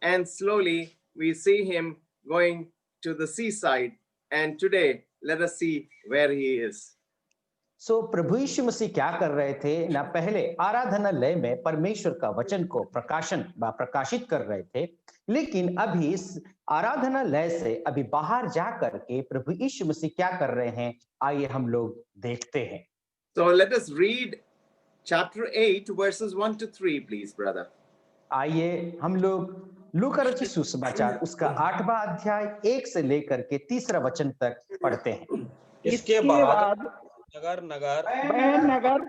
and slowly we see him going to the seaside. And today, let us see where he is. सो प्रभु यीशु मसीह क्या कर रहे थे ना, पहले आराधनालय में परमेश्वर का वचन को प्रकाशित कर रहे थे, लेकिन अभी इस आराधनालय से अभी बाहर जा करके प्रभु यीशु मसीह क्या कर रहे हैं, आइए हम लोग देखते हैं। So let us read chapter 8 verses 1 to 3, please, brother. आइए हम लोग लूका रचित सुसमाचार उसका 8वां अध्याय 1 से लेकर के 3रा वचन तक पढ़ते हैं। इसके बाद नगर नगर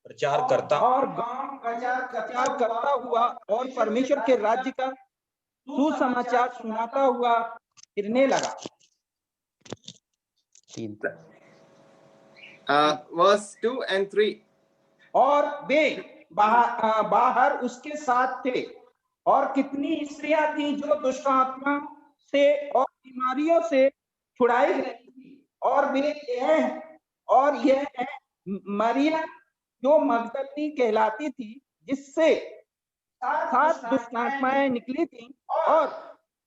प्रचार करता और गांव प्रचार करता हुआ और परमेश्वर के राज्य का सुसमाचार सुनाता हुआ फिरने लगा। Verse 2 and 3. और वे बाहर उसके साथ थे, और कितनी स्त्रियां थी जो दुष्ट आत्मा से और बीमारियों से छुड़ाई गई थी, और यह मरिया जो मगदली कहलाती थी, जिससे 7 दुष्ट आत्माएं निकली थी, और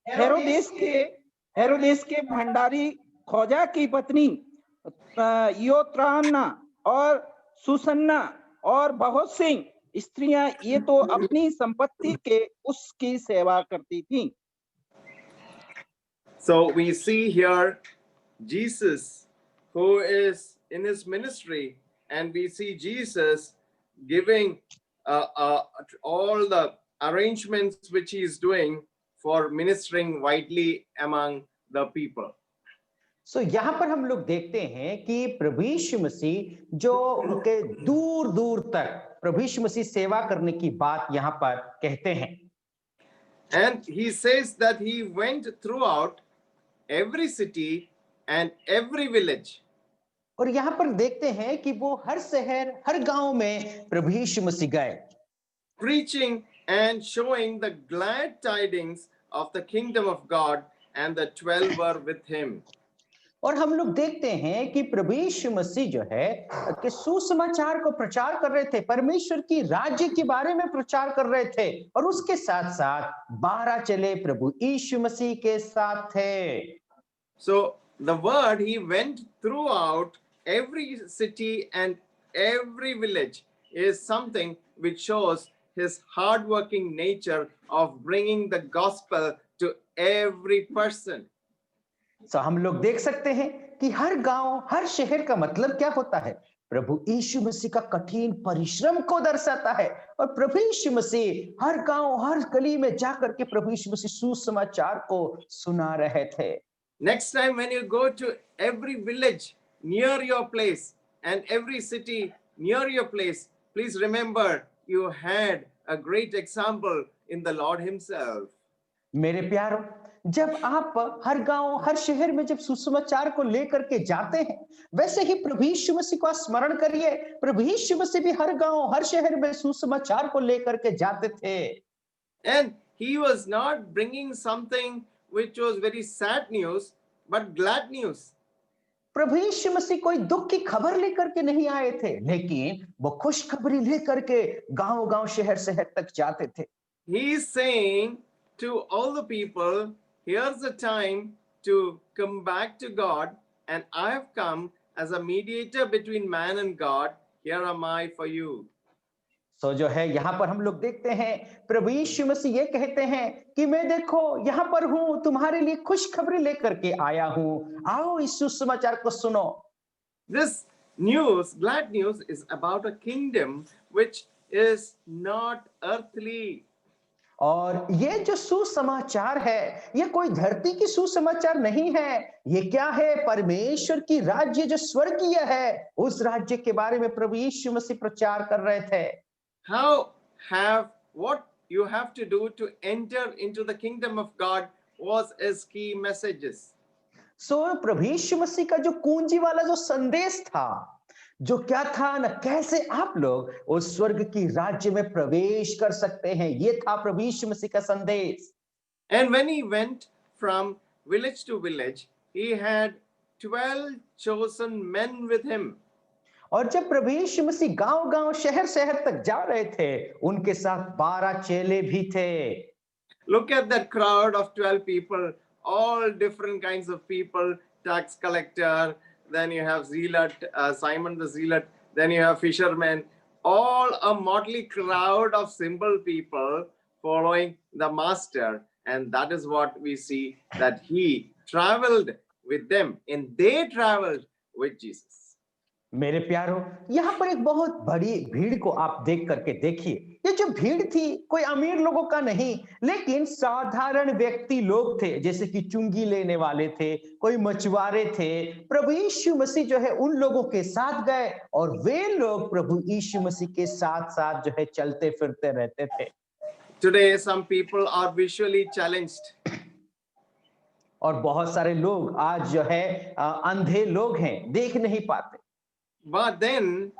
हेरोदेस के भंडारी खोजा की पत्नी योत्राना और सुसन्ना और बहुत सी स्त्रियां, ये तो अपनी संपत्ति के उसकी सेवा करती थी। So we see here Jesus who is in his ministry, and we see Jesus giving all the arrangements which he is doing for ministering widely among the people. सो यहाँ पर हम लोग देखते हैं कि प्रभु यीशु मसीह जो उनके दूर दूर तक प्रभु यीशु मसीह सेवा करने की बात यहाँ पर कहते हैं। And he says that he went throughout every city and every village. और यहाँ पर देखते हैं कि वो हर शहर हर गांव में प्रभु यीशु मसीह गए, preaching and showing the glad tidings of the kingdom of God, and the 12 were with him. और हम लोग देखते हैं कि प्रभु यीशु मसीह जो है कि सुसमाचार को प्रचार कर रहे थे, परमेश्वर की राज्य के बारे में प्रचार कर रहे थे, और उसके साथ साथ 12 चेले प्रभु यीशु मसीह के साथ थे। So the word he went throughout every city and every village is something which shows his hardworking nature of bringing the gospel to every person. तो हम लोग देख सकते हैं कि हर गांव हर शहर का मतलब क्या होता है, प्रभु यीशु मसीह का कठिन परिश्रम को दर्शाता है। और प्रभु यीशु मसीह हर गांव हर गली में जाकर के प्रभु यीशु मसीह सुसमाचार को सुना रहे थे। Next time when you go to every village near your place and every city near your place, please remember you had a great example in the Lord himself. मेरे प्यारों, जब आप हर गांव हर शहर में जब सुसमाचार को लेकर के जाते हैं, वैसे ही प्रभु यीशु मसीह को स्मरण करिए। प्रभु यीशु मसीह भी हर गांव हर शहर में सुसमाचार को लेकर के जाते थे। And he was not bringing something which was very sad news, but glad news. प्रभु यीशु मसीह कोई दुख की खबर लेकर के नहीं आए थे, लेकिन वो खुशखबरी लेकर के गांव गांव शहर शहर तक जाते थे। He is saying to all the people, here's the time to come back to God, and I have come as a mediator between man and God. Here am I for you. सो जो है यहाँ पर हम लोग देखते हैं प्रभु यीशु मसीह ये कहते हैं कि मैं देखो यहाँ पर हूँ, तुम्हारे लिए खुशखबरी लेकर के आया हूँ, आओ इस सुसमाचार को सुनो। This news, glad news, is about a kingdom which is not earthly. और ये जो सुसमाचार है, ये कोई धरती की सुसमाचार नहीं है। ये क्या है? परमेश्वर की राज्य जो स्वर्गीय है, उस राज्य के बारे में प्रभु यीशु मसीह प्रचार कर रहे थे। What you have to do to enter into the kingdom of God was his key messages. सो प्रभु यीशु मसीह का जो कुंजी वाला जो संदेश था, जो क्या था ना, कैसे आप लोग उस स्वर्ग की राज्य में प्रवेश कर सकते हैं, ये था प्रभु यीशु मसीह का संदेश। And when he went from village to village, he had 12 chosen men with him. और जब प्रभु यीशु मसीह गांव-गांव शहर-शहर तक जा रहे थे, उनके साथ 12 चेले भी थे। Look at that crowd of 12 people, all different kinds of people, tax collector, then you have zealot, Simon the zealot, then you have fishermen, all a motley crowd of simple people following the master. And that is what we see, that he traveled with them and they traveled with Jesus. मेरे प्यारो, यहाँ पर एक बहुत बड़ी भीड़ को आप देख करके देखिए। ये जो भीड़ थी कोई अमीर लोगों का नहीं, लेकिन साधारण व्यक्ति लोग थे, जैसे कि चुंगी लेने वाले थे, कोई मछुआरे थे। प्रभु यीशु मसीह जो है उन लोगों के साथ गए और वे लोग प्रभु यीशु मसीह के साथ साथ जो है चलते फिरते रहते थे। Today, some people are visually challenged. और बहुत सारे लोग आज जो है अंधे लोग हैं, देख नहीं पाते। But then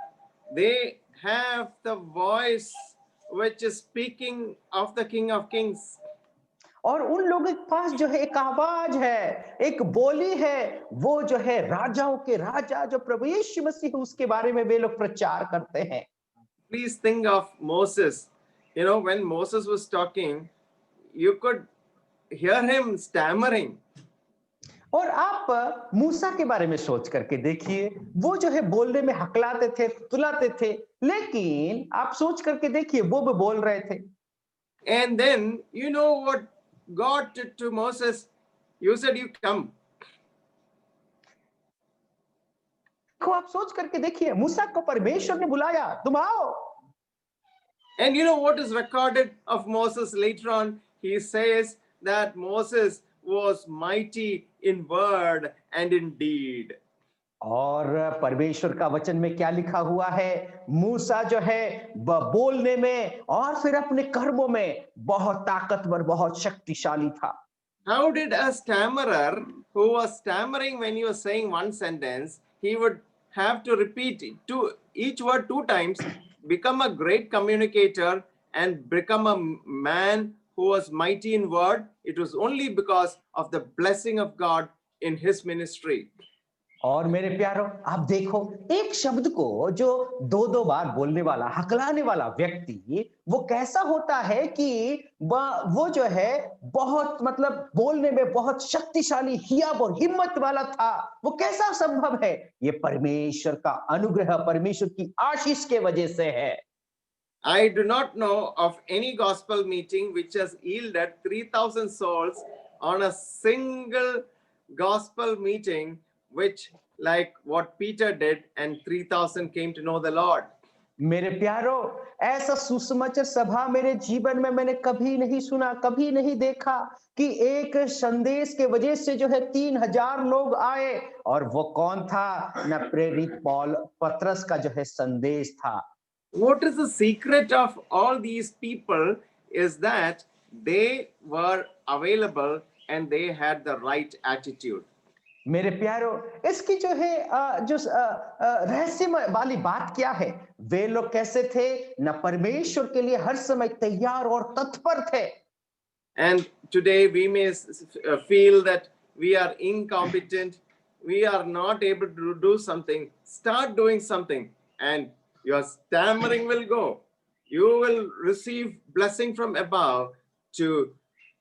they have the voice which is speaking of the King of Kings. और उन लोगों के पास जो है एक आवाज है, एक बोली है, वो जो है राजाओं के राजा जो प्रभु यीशु मसीह है, उसके बारे में वे लोग प्रचार करते हैं। Please think of Moses. You know, when Moses was talking, you could hear him stammering. और आप मूसा के बारे में सोच करके देखिए, वो जो है बोलने में हकलाते थे, तुलाते थे, लेकिन आप सोच करके देखिए वो भी बोल रहे थे। And then you know what God did to Moses? You said you come. देखो आप सोच करके देखिए, मूसा को परमेश्वर ने बुलाया, तुम आओ। And you know what is recorded of Moses later on? He says that Moses was mighty in word and in deed. और परमेश्वर का वचन में क्या लिखा हुआ है? मूसा जो है बोलने में और फिर अपने कर्मों में बहुत ताकतवर, बहुत शक्तिशाली था। How did a stammerer who was stammering when he was saying one sentence, he would have to repeat each word 2 times, become a great communicator and become a man who was mighty in word? It was only because of the blessing of God in his ministry. और मेरे प्यारों, आप देखो एक शब्द को जो 2-2 बार बोलने वाला, हकलाने वाला व्यक्ति, वो कैसा होता है कि वो जो है बहुत मतलब बोलने में बहुत शक्तिशाली, हियाब और हिम्मत वाला था। वो कैसा संभव है? ये परमेश्वर का अनुग्रह, परमेश्वर की आशीष के वजह से है। I do not know of any gospel meeting which has yielded 3,000 souls on a single gospel meeting, which like what Peter did, and 3,000 came to know the Lord. मेरे प्यारो, ऐसा सुसमाचार सभा मेरे जीवन में मैंने कभी नहीं सुना, कभी नहीं देखा कि एक संदेश के वजह से जो है 3,000 लोग आए। और वो कौन था? ना प्रेरित पौल पतरस का जो है संदेश था। What is the secret of all these people is that they were available and they had the right attitude. मेरे प्यारो, इसकी जो है जो रहस्य वाली बात क्या है? वे लोग कैसे थे? ना परमेश्वर के लिए हर समय तैयार और तत्पर थे। And today we may feel that we are incompetent, we are not able to do something. Start doing something and your stammering will go. You will receive blessing from above to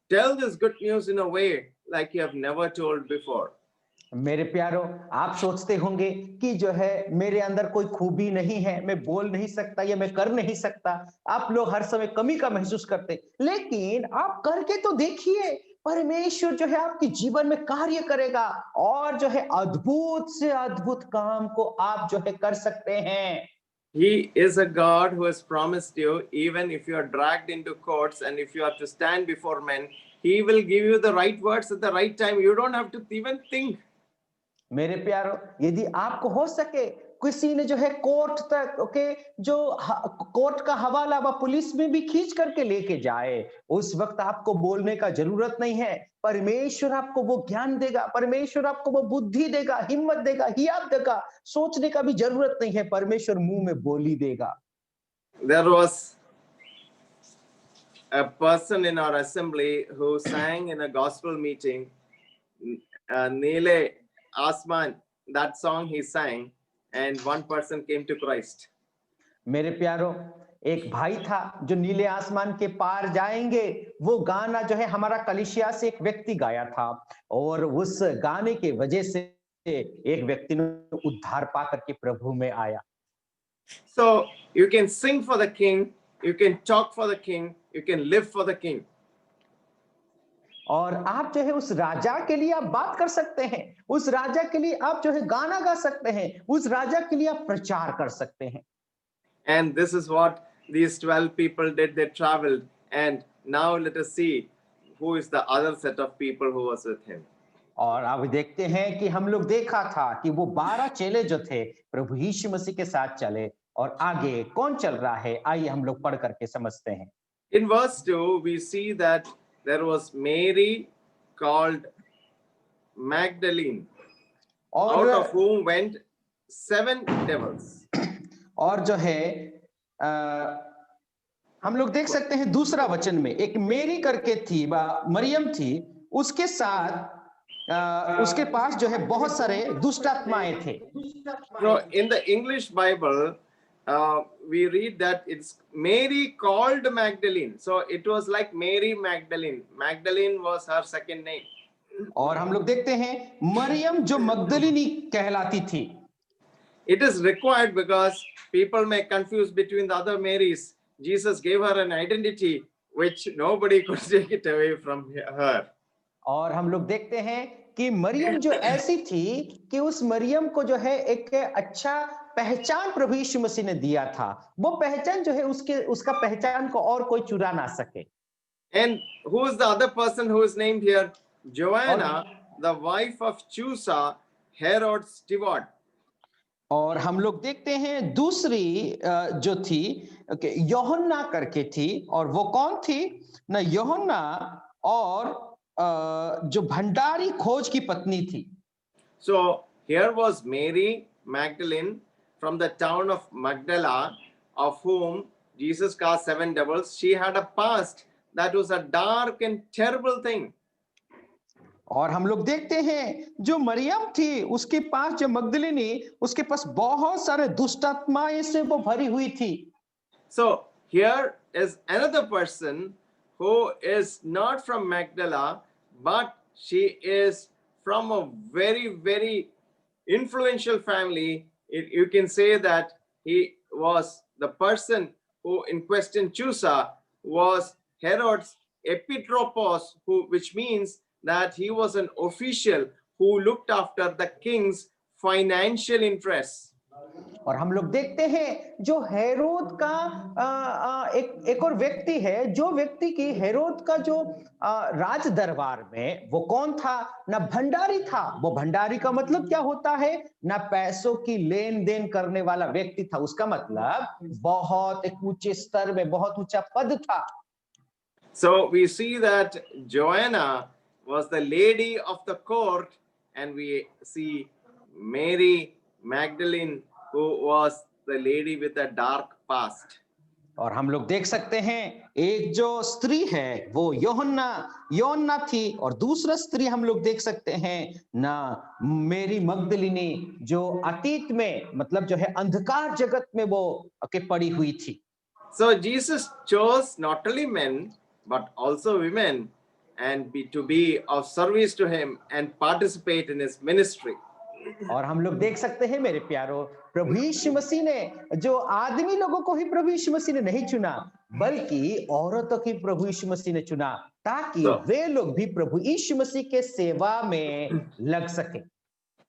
tell this good news in a way like you have never told before. मेरे प्यारो, आप सोचते होंगे कि जो है मेरे अंदर कोई खूबी नहीं है, मैं बोल नहीं सकता या मैं कर नहीं सकता। आप लोग हर समय कमी का महसूस करते, लेकिन आप करके तो देखिए, परमेश्वर जो है आपके जीवन में कार्य करेगा और जो है अद्भुत से अद्भुत काम को आप जो है कर सकते हैं। He is a God who has promised you, even if you are dragged into courts and if you have to stand before men, He will give you the right words at the right time. You don't have to even think. मेरे प्यारो, यदि आपको हो सके किसी ने जो है कोर्ट तक जो कोर्ट का हवाला व पुलिस में भी खींच करके लेके जाए, उस वक्त आपको बोलने का जरूरत नहीं है। परमेश्वर आपको वो ज्ञान देगा, परमेश्वर आपको वो बुद्धि देगा, हिम्मत देगा, हियाब देगा। सोचने का भी जरूरत नहीं है, परमेश्वर मुंह में बोली देगा। There was a person in our assembly who sang in a gospel meeting, Neele Asman, that song he sang, and one person came to Christ. मेरे प्यारो, एक भाई था जो नीले आसमान के पार जाएंगे, वो गाना जो है हमारा कलीसिया से एक व्यक्ति गाया था, और उस गाने के वजह से एक व्यक्ति ने उद्धार पा करके प्रभु में आया। So you can sing for the king, you can talk for the king, you can live for the king. और आप जो है उस राजा के लिए आप बात कर सकते हैं, उस राजा के लिए आप जो है गाना गा सकते हैं, उस राजा के लिए आप प्रचार कर सकते हैं। And this is what these 12 people did. They traveled. And now let us see who is the other set of people who was with him. और अब देखते हैं कि हम लोग देखा था कि वो 12 चेले जो थे प्रभु यीशु मसीह के साथ चले, और आगे कौन चल रहा है, आइए हम लोग पढ़ करके समझते हैं। In verse 2, we see that there was Mary called Magdalene, out of और whom went 7 devils. और जो है हम लोग देख सकते हैं दूसरा वचन में एक मेरी करके थी, मरियम थी, उसके साथ उसके पास जो है बहुत सारे दुष्ट आत्माएं थे। So in the English Bible, we read that it's Mary called Magdalene. So it was like Mary Magdalene. Magdalene was her second name. और हम लोग देखते हैं मरियम जो मगदलिनी कहलाती थी। It is required because people may confuse between the other Marys. Jesus gave her an identity which nobody could take it away from her. और हम लोग देखते हैं कि मरियम जो ऐसी थी कि उस मरियम को जो है एक अच्छा पहचान प्रभु यीशु मसीह ने दिया था, वो पहचान जो है उसका पहचान को और कोई चुरा ना सके। And who is the other person who is named here? Joanna, the wife of Chusa, Herod's steward. और हम लोग देखते हैं दूसरी जो थी यूहन्ना करके थी, और वो कौन थी ना, यूहन्ना और जो भंडारी खोज की पत्नी थी। So here was Mary Magdalene from the town of Magdala, of whom Jesus cast 7 devils. She had a past that was a dark and terrible thing. और हम लोग देखते हैं जो मरियम थी उसके पास जो मगदलिनी, उसके पास बहुत सारे दुष्ट आत्माएं से वो भरी हुई थी। So here is another person who is not from Magdala, but she is from a very, very influential family. You can say that he was the person who in question Chusa was Herod's epitropos, which means that he was an official who looked after the king's financial interests. और हम लोग देखते हैं जो हेरोद का एक और व्यक्ति है, जो व्यक्ति की हेरोद का जो राज दरबार में वो कौन था ना, भंडारी था। वो भंडारी का मतलब क्या होता है ना, पैसों की लेन देन करने वाला व्यक्ति था। उसका मतलब बहुत एक ऊंचे स्तर में बहुत ऊंचा पद था। So we see that Joanna was the lady of the court, and we see Mary Magdalene, who was the lady with a dark past. और हम लोग देख सकते हैं एक जो स्त्री है वो योहन्ना थी, और दूसरा स्त्री हम लोग देख सकते हैं ना, मेरी मगदलिनी, जो अतीत में मतलब जो है अंधकार जगत में वो पड़ी हुई थी। So Jesus chose not only men but also women, and to be of service to him and participate in his ministry. और हम लोग देख सकते हैं मेरे प्यारो, प्रभु यीशु मसीह ने जो आदमी लोगों को ही प्रभु यीशु मसीह ने नहीं चुना, बल्कि औरतों की प्रभु यीशु मसीह ने चुना, ताकि वे लोग भी प्रभु यीशु मसीह के सेवा में लग सके।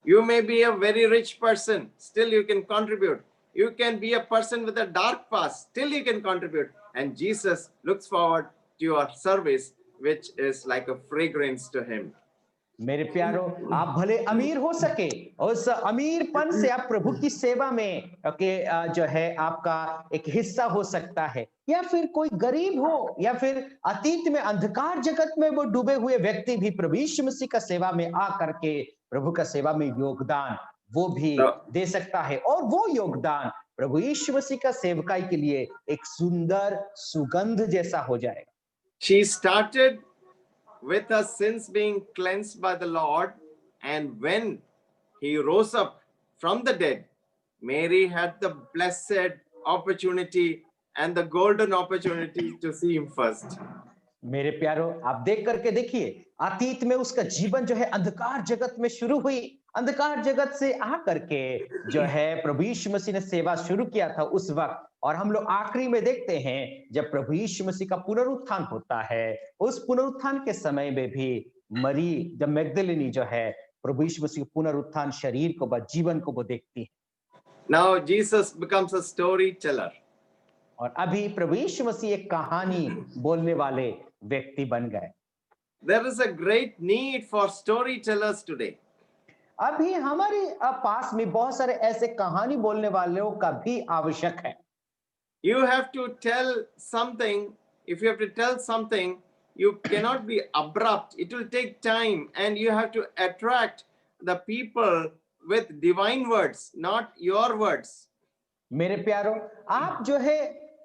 You may be a very rich person, still you can contribute. You can be a person with a dark past, still you can contribute. And Jesus looks forward to your service, which is like a fragrance to him. मेरे प्यारो, आप भले अमीर हो सके, उस अमीरपन से आप प्रभु की सेवा में जो है आपका एक हिस्सा हो सकता है, या फिर कोई गरीब हो, या फिर अतीत में अंधकार जगत में वो डूबे हुए व्यक्ति भी प्रभु यीशु मसीह का सेवा में आ करके प्रभु का सेवा में योगदान वो भी दे सकता है, और वो योगदान प्रभु यीशु मसीह का सेवकाई के लिए एक सुंदर सुगंध जैसा हो जाएगा। She started with her sins being cleansed by the Lord, and when he rose up from the dead, Mary had the blessed opportunity and the golden opportunity to see him first. मेरे प्यारो, आप देख करके देखिए, अतीत में उसका जीवन जो है अंधकार जगत में शुरू हुई। अंधकार जगत से आकर के जो है प्रभु यीशु मसीह ने सेवा शुरू किया था उस वक्त, और हम लोग आखिरी में देखते हैं जब प्रभु यीशु मसीह का पुनरुत्थान होता है, उस पुनरुत्थान के समय में भी मरी जब मैगदलिनी जो है प्रभु यीशु मसीह के पुनरुत्थान शरीर को जीवन को वो देखती है। Now Jesus becomes a storyteller. और अभी प्रभु यीशु मसीह एक कहानी बोलने वाले व्यक्ति बन गए। There is a great need for storytellers today. अभी हमारे पास में बहुत सारे ऐसे कहानी बोलने वालों का भी आवश्यक है। You have to tell something. If you have to tell something, you cannot be abrupt. It will take time, and you have to attract the people with divine words, not your words. मेरे प्यारो, आप जो है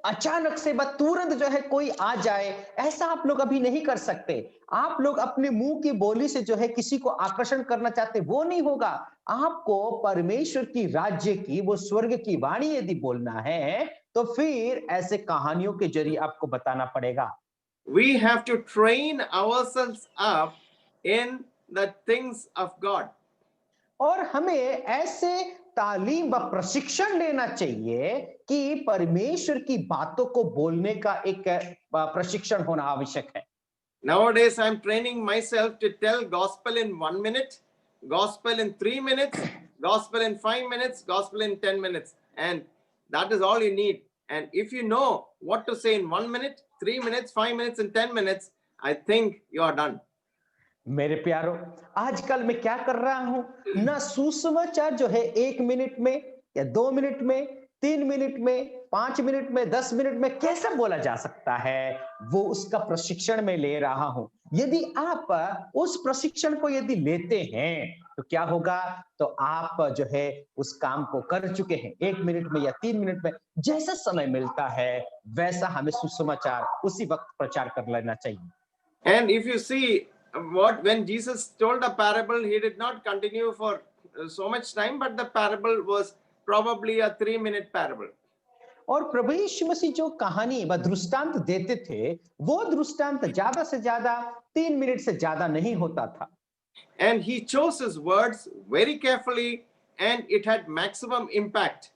अचानक से तुरंत जो है कोई आ जाए, ऐसा आप लोग अभी नहीं कर सकते। आप लोग अपने मुंह की बोली से जो है किसी को आकर्षण करना चाहते, वो नहीं होगा। आपको परमेश्वर की राज्य की, वो स्वर्ग की वाणी यदि बोलना है, तो फिर ऐसे कहानियों के जरिए आपको बताना पड़ेगा। We have to train ourselves up in the things of God. और हमें ऐसे तालीम व प्रशिक्षण लेना चाहिए कि परमेश्वर की बातों को बोलने का एक प्रशिक्षण होना आवश्यक है। Nowadays, I'm training myself to tell gospel in 1 minute, gospel in 3 minutes, gospel in 5 minutes, gospel in 10 minutes. And that is all you need. And if you know what to say in 1 minute, 3 minutes, 5 minutes, and 10 minutes, I think you are done. मेरे प्यारो, आजकल मैं क्या कर रहा हूं ना, सुसमाचार जो है 1 मिनट में या 2 मिनट में, 3 मिनट में, 5 मिनट में, 10 मिनट में कैसे बोला जा सकता है, वो उसका प्रशिक्षण में ले रहा हूं। यदि आप उस प्रशिक्षण को यदि लेते हैं तो क्या होगा, तो आप जो है उस काम को कर चुके हैं। 1 मिनट में या 3 मिनट में जैसा समय मिलता है वैसा हमें सुसमाचार उसी वक्त प्रचार कर लेना चाहिए। And if you see when Jesus told a parable, he did not continue for so much time, but the parable was probably a 3-minute parable. और प्रभु यीशु मसीह जो कहानी व दृष्टांत देते थे, वो दृष्टांत ज्यादा से ज्यादा 3 मिनट से ज्यादा नहीं होता था। And he chose his words very carefully, and it had maximum impact.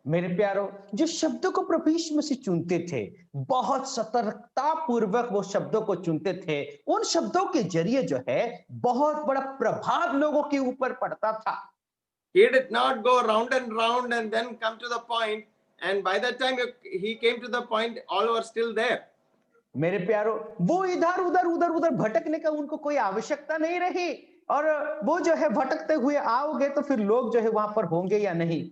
मेरे प्यारो, जो शब्दों को प्रभु यीशु मसीह चुनते थे, बहुत सतर्कता पूर्वक वो शब्दों को चुनते थे। उन शब्दों के जरिए जो है बहुत बड़ा प्रभाव लोगों के ऊपर पड़ता था। He did not go round and then come to the point, and by the time he came to the point, all were still there. मेरे प्यारो, वो इधर उधर भटकने का उनको कोई आवश्यकता नहीं रही, और वो जो है भटकते हुए आओगे तो फिर लोग जो है वहां पर होंगे या नहीं।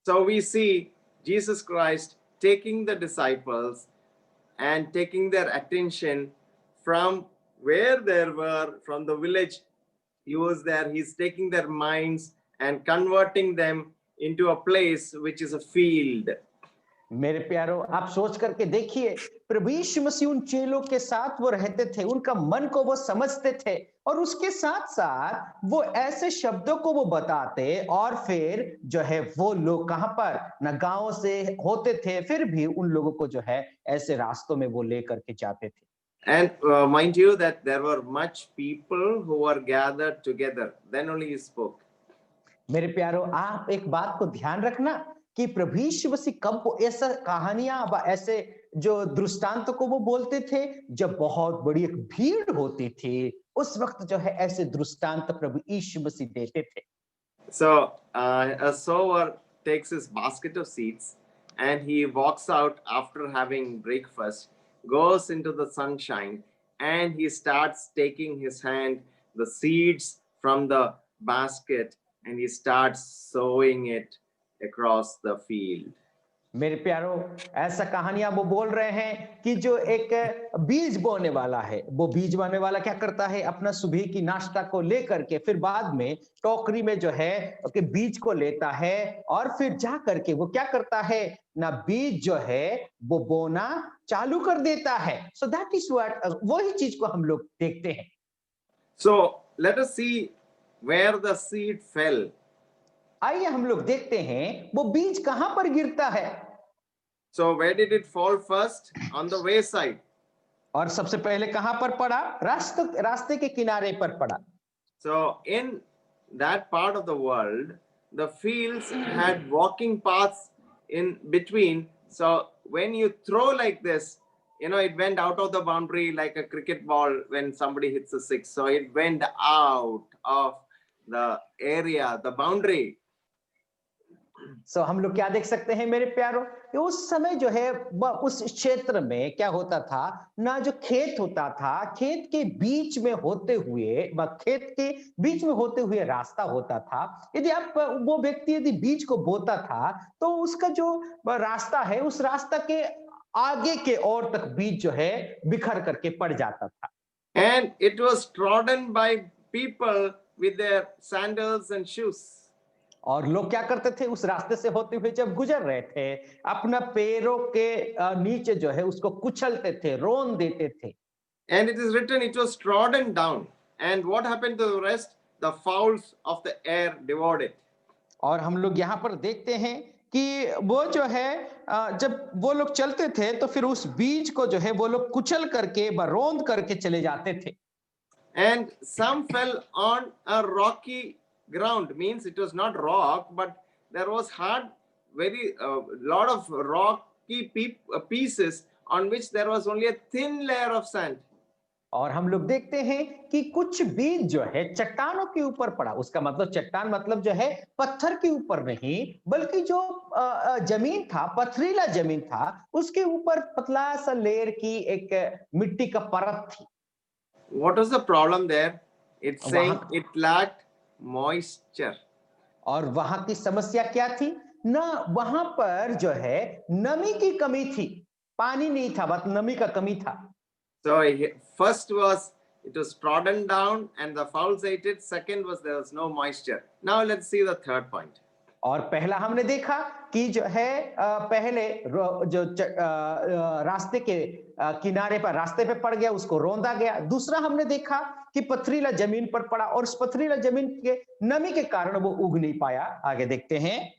So we see Jesus Christ taking the disciples and taking their attention from where they were, from the village he was there. He's taking their minds and converting them into a place which is a field. मेरे प्यारो, आप सोच करके देखिए, प्रभु यीशु मसीह उन चेलों के साथ वो रहते थे, उनका मन को वो समझते थे, और उसके साथ साथ वो ऐसे शब्दों को वो बताते, और फिर जो है वो लोग कहां पर न गांवों से होते थे, फिर भी उन लोगों को जो है ऐसे रास्तों में वो लेकर के जाते थे। And mind you that there were much people who were gathered together. Then only he spoke. मेरे प्यारो, आप एक बात को ध्यान रखना कि प्रभु यीशु मसीह कब वो ऐसा कहानियां व ऐसे जो दृष्टांत को वो बोलते थे, जब बहुत बड़ी एक भीड़ होती थी, उस वक्त जो है ऐसे दृष्टांत प्रभु यीशु मसीह देते थे। So a sower takes his basket of seeds and he walks out after having breakfast, goes into the sunshine, and he starts taking his hand the seeds from the basket and he starts sowing it across the field. मेरे प्यारो, ऐसा कहानियां वो बोल रहे हैं कि जो एक बीज बोने वाला है, वो बीज बोने वाला क्या करता है, अपना सुबह की नाश्ता को लेकर के फिर बाद में टोकरी में जो है कि बीज को लेता है, और फिर जा करके वो क्या करता है ना, बीज जो है वो बोना चालू कर देता है। सो दैट इज व्हाट, वही चीज को हम लोग देखते हैं। So let us see where the seed fell. आइए हम लोग देखते हैं वो बीज कहां पर गिरता है। So where did it fall first? On the wayside. और सबसे पहले कहां पर पड़ा? रास्ते के किनारे पर पड़ा। So in that part of the world, the fields had walking paths in between. So when you throw like this, it went out of the boundary like a cricket ball when somebody hits a six. So it went out of the area, the boundary. सो हम लोग क्या देख सकते हैं मेरे प्यारों कि उस समय जो है उस क्षेत्र में क्या होता था ना, जो खेत होता था, खेत के बीच में होते हुए रास्ता होता था। यदि आप वो व्यक्ति यदि बीज को बोता था तो उसका जो रास्ता है उस रास्ता के आगे के ओर तक बीज जो है बिखर करके पड़ जाता था। And it was trodden by people with their sandals and shoes. और लोग क्या करते थे, उस रास्ते से होते हुए जब गुजर रहे थे अपना पैरों के नीचे जो है उसको कुचलते थे, रोन देते थे। And it is written, it was trodden down. And what happened to the rest? The fowls of the air devoured it. और हम लोग यहाँ पर देखते हैं कि वो जो है जब वो लोग चलते थे तो फिर उस बीज को जो है वो लोग कुचल करके रोंद करके चले जाते थे। And some fell on a rocky ground, means it was not rock, but there was very lot of rocky pieces on which there was only a thin layer of sand. और हम लोग देखते हैं कि कुछ बीज जो है चट्टानों के ऊपर पड़ा। उसका मतलब चट्टान मतलब जो है पत्थर के ऊपर नहीं, बल्कि जो जमीन था, पथरीला जमीन था, उसके ऊपर पतला सा लेयर की एक मिट्टी का परत थी। What was the problem there? It's saying it lacked moisture. और वहां की समस्या क्या थी ना, वहां पर जो है नमी की कमी थी, पानी नहीं था, बस नमी का कमी था। So first was it was trodden down and the fowls ate it. Second was there was no moisture. Now let's see the third point. और पहला हमने देखा कि जो है पहले जो रास्ते के किनारे पर रास्ते पे पड़ गया, उसको रौंदा गया। दूसरा हमने देखा कि पथरीला जमीन पर पड़ा और उस पथरीला जमीन के नमी के कारण वो उग नहीं पाया। आगे देखते हैं।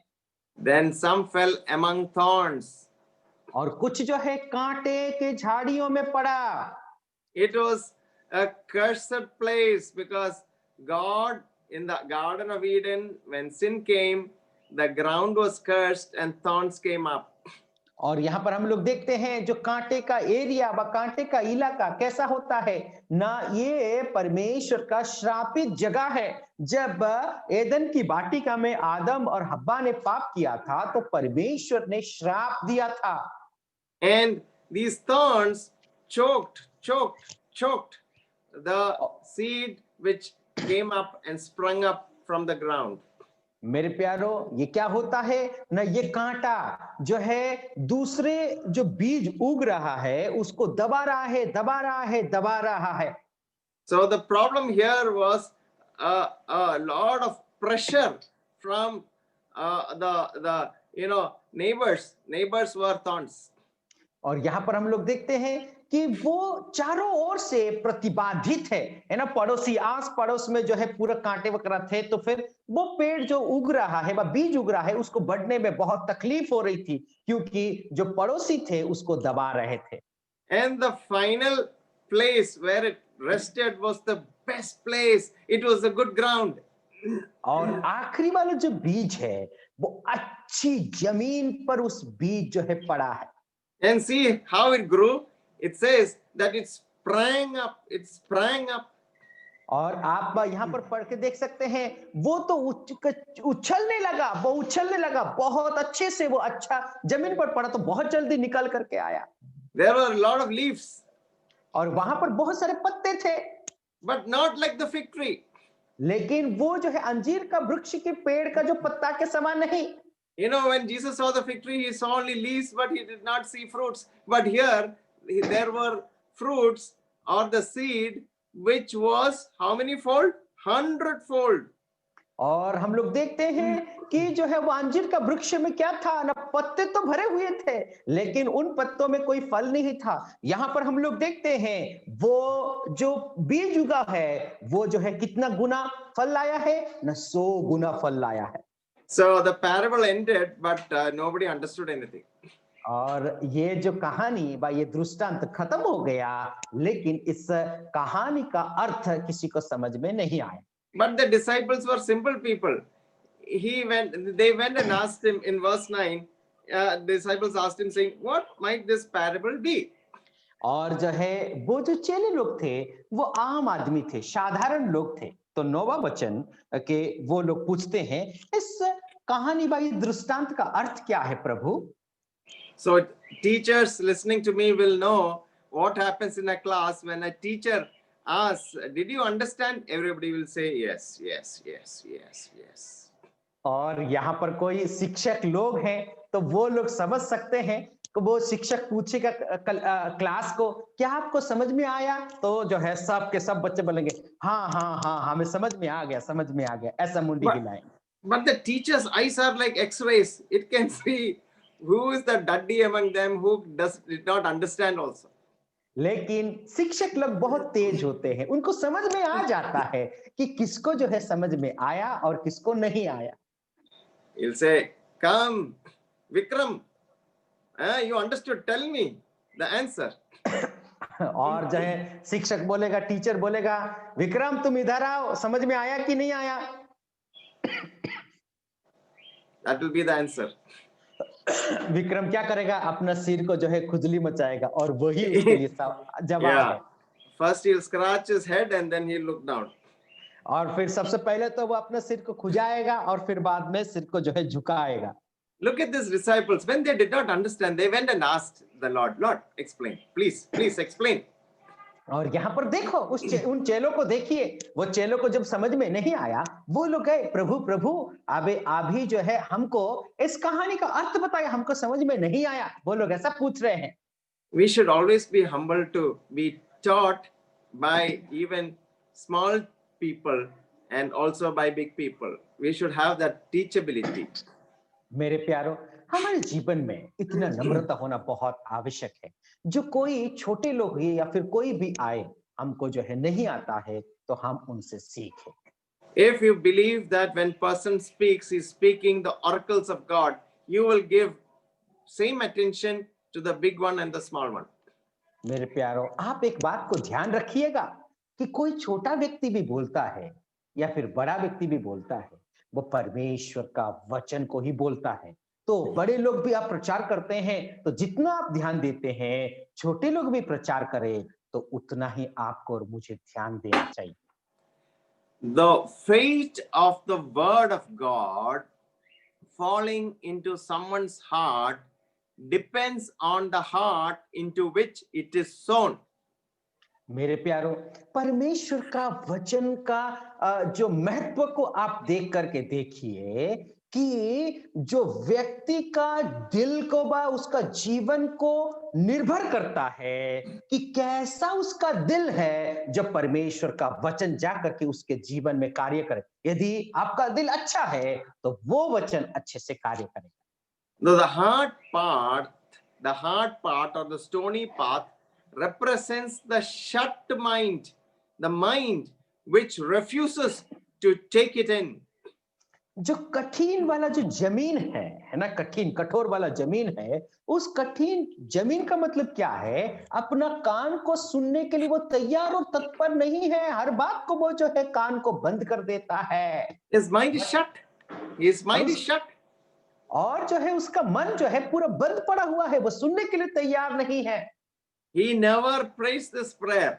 Then some fell among thorns. और कुछ जो है कांटे के झाड़ियों में पड़ा। It was a cursed place because God in the Garden of Eden, when sin came, the ground was cursed and thorns came up. और यहाँ पर हम लोग देखते हैं जो कांटे का एरिया व कांटे का इलाका कैसा होता है ना, ये परमेश्वर का श्रापित जगह है। जब एदन की वाटिका में आदम और हव्वा ने पाप किया था तो परमेश्वर ने श्राप दिया था। And these thorns choked the seed which came up and sprung up from the ground. मेरे प्यारो, ये क्या होता है ना, ये कांटा जो है दूसरे जो बीज उग रहा है उसको दबा रहा है। So the problem here was a lot of pressure from the neighbors were thorns. और यहाँ पर हम लोग देखते हैं कि वो चारों ओर से प्रतिबाधित है ना, पड़ोसी आस पड़ोस में जो है पूरा कांटे वगैरह थे, तो फिर वो पेड़ जो उग रहा है, बीज उग रहा है, उसको बढ़ने में बहुत तकलीफ हो रही थी क्योंकि जो पड़ोसी थे उसको दबा रहे थे। And the final place where it rested was the best place. It was a good ground. और आखिरी वाला जो बीज है वो अच्छी जमीन पर उस बीज जो है पड़ा है। And see how it grew. It says that it sprang up. और आप यहाँ पर पढ़ के देख सकते हैं, वो तो उछलने लगा बहुत अच्छे से, वो अच्छा जमीन पर पड़ा तो बहुत जल्दी निकल करके आया। There were a lot of leaves. और वहां पर बहुत सारे पत्ते थे। But not like the fig tree. लेकिन वो जो है अंजीर का वृक्ष के पेड़ का जो पत्ता के समान नहीं। When Jesus saw the fig tree, he saw only leaves, but he did not see fruits. But here, there were fruits or the seed, which was how many fold? 100-fold. और हम लोग देखते हैं कि जो है वो अंजीर का वृक्ष में क्या था ना, पत्ते तो भरे हुए थे लेकिन उन पत्तों में कोई फल नहीं था। यहाँ पर हम लोग देखते हैं वो जो बीज उगा है वो जो है कितना गुना फल लाया है ना, 100 गुना फल लाया है। So the parable ended, but nobody understood anything. और ये जो कहानी बा ये दृष्टांत खत्म हो गया, लेकिन इस कहानी का अर्थ किसी को समझ में नहीं आया। But the disciples were simple people. They went and asked him in verse 9. Disciples asked him, saying, "What might this parable be?" और जो है वो जो चेले लोग थे वो आम आदमी थे, साधारण लोग थे। तो 9वां वचन के वो लोग पूछते हैं, इस कहानी बा ये दृष्टांत का अर्थ क्या है प्रभु? So teachers listening to me will know what happens in a class when a teacher asks, "Did you understand?" Everybody will say, "Yes, yes, yes, yes, yes." और यहाँ पर कोई शिक्षक लोग हैं तो वो लोग समझ सकते हैं कि वो शिक्षक पूछेगा क्लास को, क्या आपको समझ में आया? तो जो है सब के सब बच्चे बोलेंगे हाँ हाँ हाँ हमें समझ में आ गया, समझ में आ गया, ऐसा मुंडी But, हिलाएंगे। but the teacher's eyes are like X-rays. It can see who is the duddy among them who did not understand also. लेकिन शिक्षक लोग बहुत तेज होते हैं, उनको समझ में आ जाता है कि किसको जो है समझ में आया और किसको नहीं आया। He'll say, "Come, Vikram, you understood. Tell me the answer." और जो है शिक्षक बोलेगा, टीचर बोलेगा, विक्रम तुम इधर आओ, समझ में आया कि नहीं आया? That will be the answer. Vikram क्या करेगा? अपना सिर को जो है खुजली मचाएगा और वही उसके लिए जवाब है। Yeah. First he'll scratch his head and then he'll look down. और फिर सबसे पहले तो वो अपने सिर को खुजाएगा और फिर बाद में सिर को जो है झुकाएगा। Look at these disciples. When they did not understand, they went and asked the Lord, "Lord, explain. Please explain." और यहाँ पर देखो उन चेलों को देखिए, वो चेलों को जब समझ में नहीं आया, वो लोग गए, प्रभु प्रभु अभी जो है हमको इस कहानी का अर्थ बताया, हमको समझ में नहीं आया। वो लोग ऐसा पूछ रहे हैं। We should always be humble to be taught by even small people and also by big people. We should have that teachability. मेरे प्यारो, हमारे जीवन में इतना नम्रता होना बहुत आवश्यक है। जो कोई छोटे लोग या फिर कोई भी आए, हमको जो है नहीं आता है तो हम उनसे सीखें। If you believe that when person speaks, he's speaking the oracles of God, you will give same attention to the big one and the small one. मेरे प्यारो, आप एक बात को ध्यान रखिएगा कि कोई छोटा व्यक्ति भी बोलता है या फिर बड़ा व्यक्ति भी बोलता है, वो परमेश्वर का वचन को ही बोलता है। तो बड़े लोग भी आप प्रचार करते हैं तो जितना आप ध्यान देते हैं, छोटे लोग भी प्रचार करें तो उतना ही आपको और मुझे ध्यान देना चाहिए। The fate of the word of God falling into someone's heart depends on the heart into which it is sown. मेरे प्यारो, परमेश्वर का वचन का जो महत्व को आप देख करके देखिए कि जो व्यक्ति का दिल को बा उसका जीवन को निर्भर करता है कि कैसा उसका दिल है, जब परमेश्वर का वचन जा करके उसके जीवन में कार्य करे। यदि आपका दिल अच्छा है तो वो वचन अच्छे से कार्य करेगा। Though the hard part or the stony path represents the shut mind, the mind which refuses to take it in. जो कठिन वाला जो जमीन है ना, कठिन कठोर वाला जमीन है, उस कठिन जमीन का मतलब क्या है? अपना कान को सुनने के लिए वो तैयार और तत्पर नहीं है, हर बात को वो जो है कान को बंद कर देता है। His mind is shut. His mind is shut. और जो है उसका मन जो है पूरा बंद पड़ा हुआ है, वो सुनने के लिए तैयार नहीं है। He never prays this prayer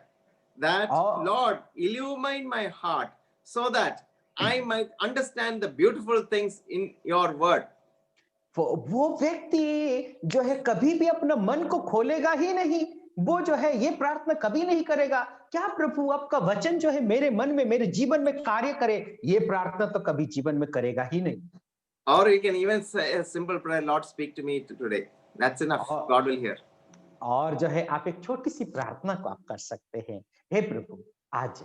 that Lord, illumine my heart so that I might understand the beautiful things in your word. वो व्यक्ति जो है कभी भी अपना मन को खोलेगा ही नहीं, वो जो है ये प्रार्थना कभी नहीं करेगा, क्या प्रभु आपका वचन जो है मेरे मन में, मेरे जीवन में कार्य करे, ये प्रार्थना तो कभी जीवन में करेगा ही नहीं। Or you can even say a simple prayer, Lord, speak to me today. That's enough. God will hear. और जो है आप एक छोटी सी प्रार्थना को आप कर सकते हैं, हे प्रभु आज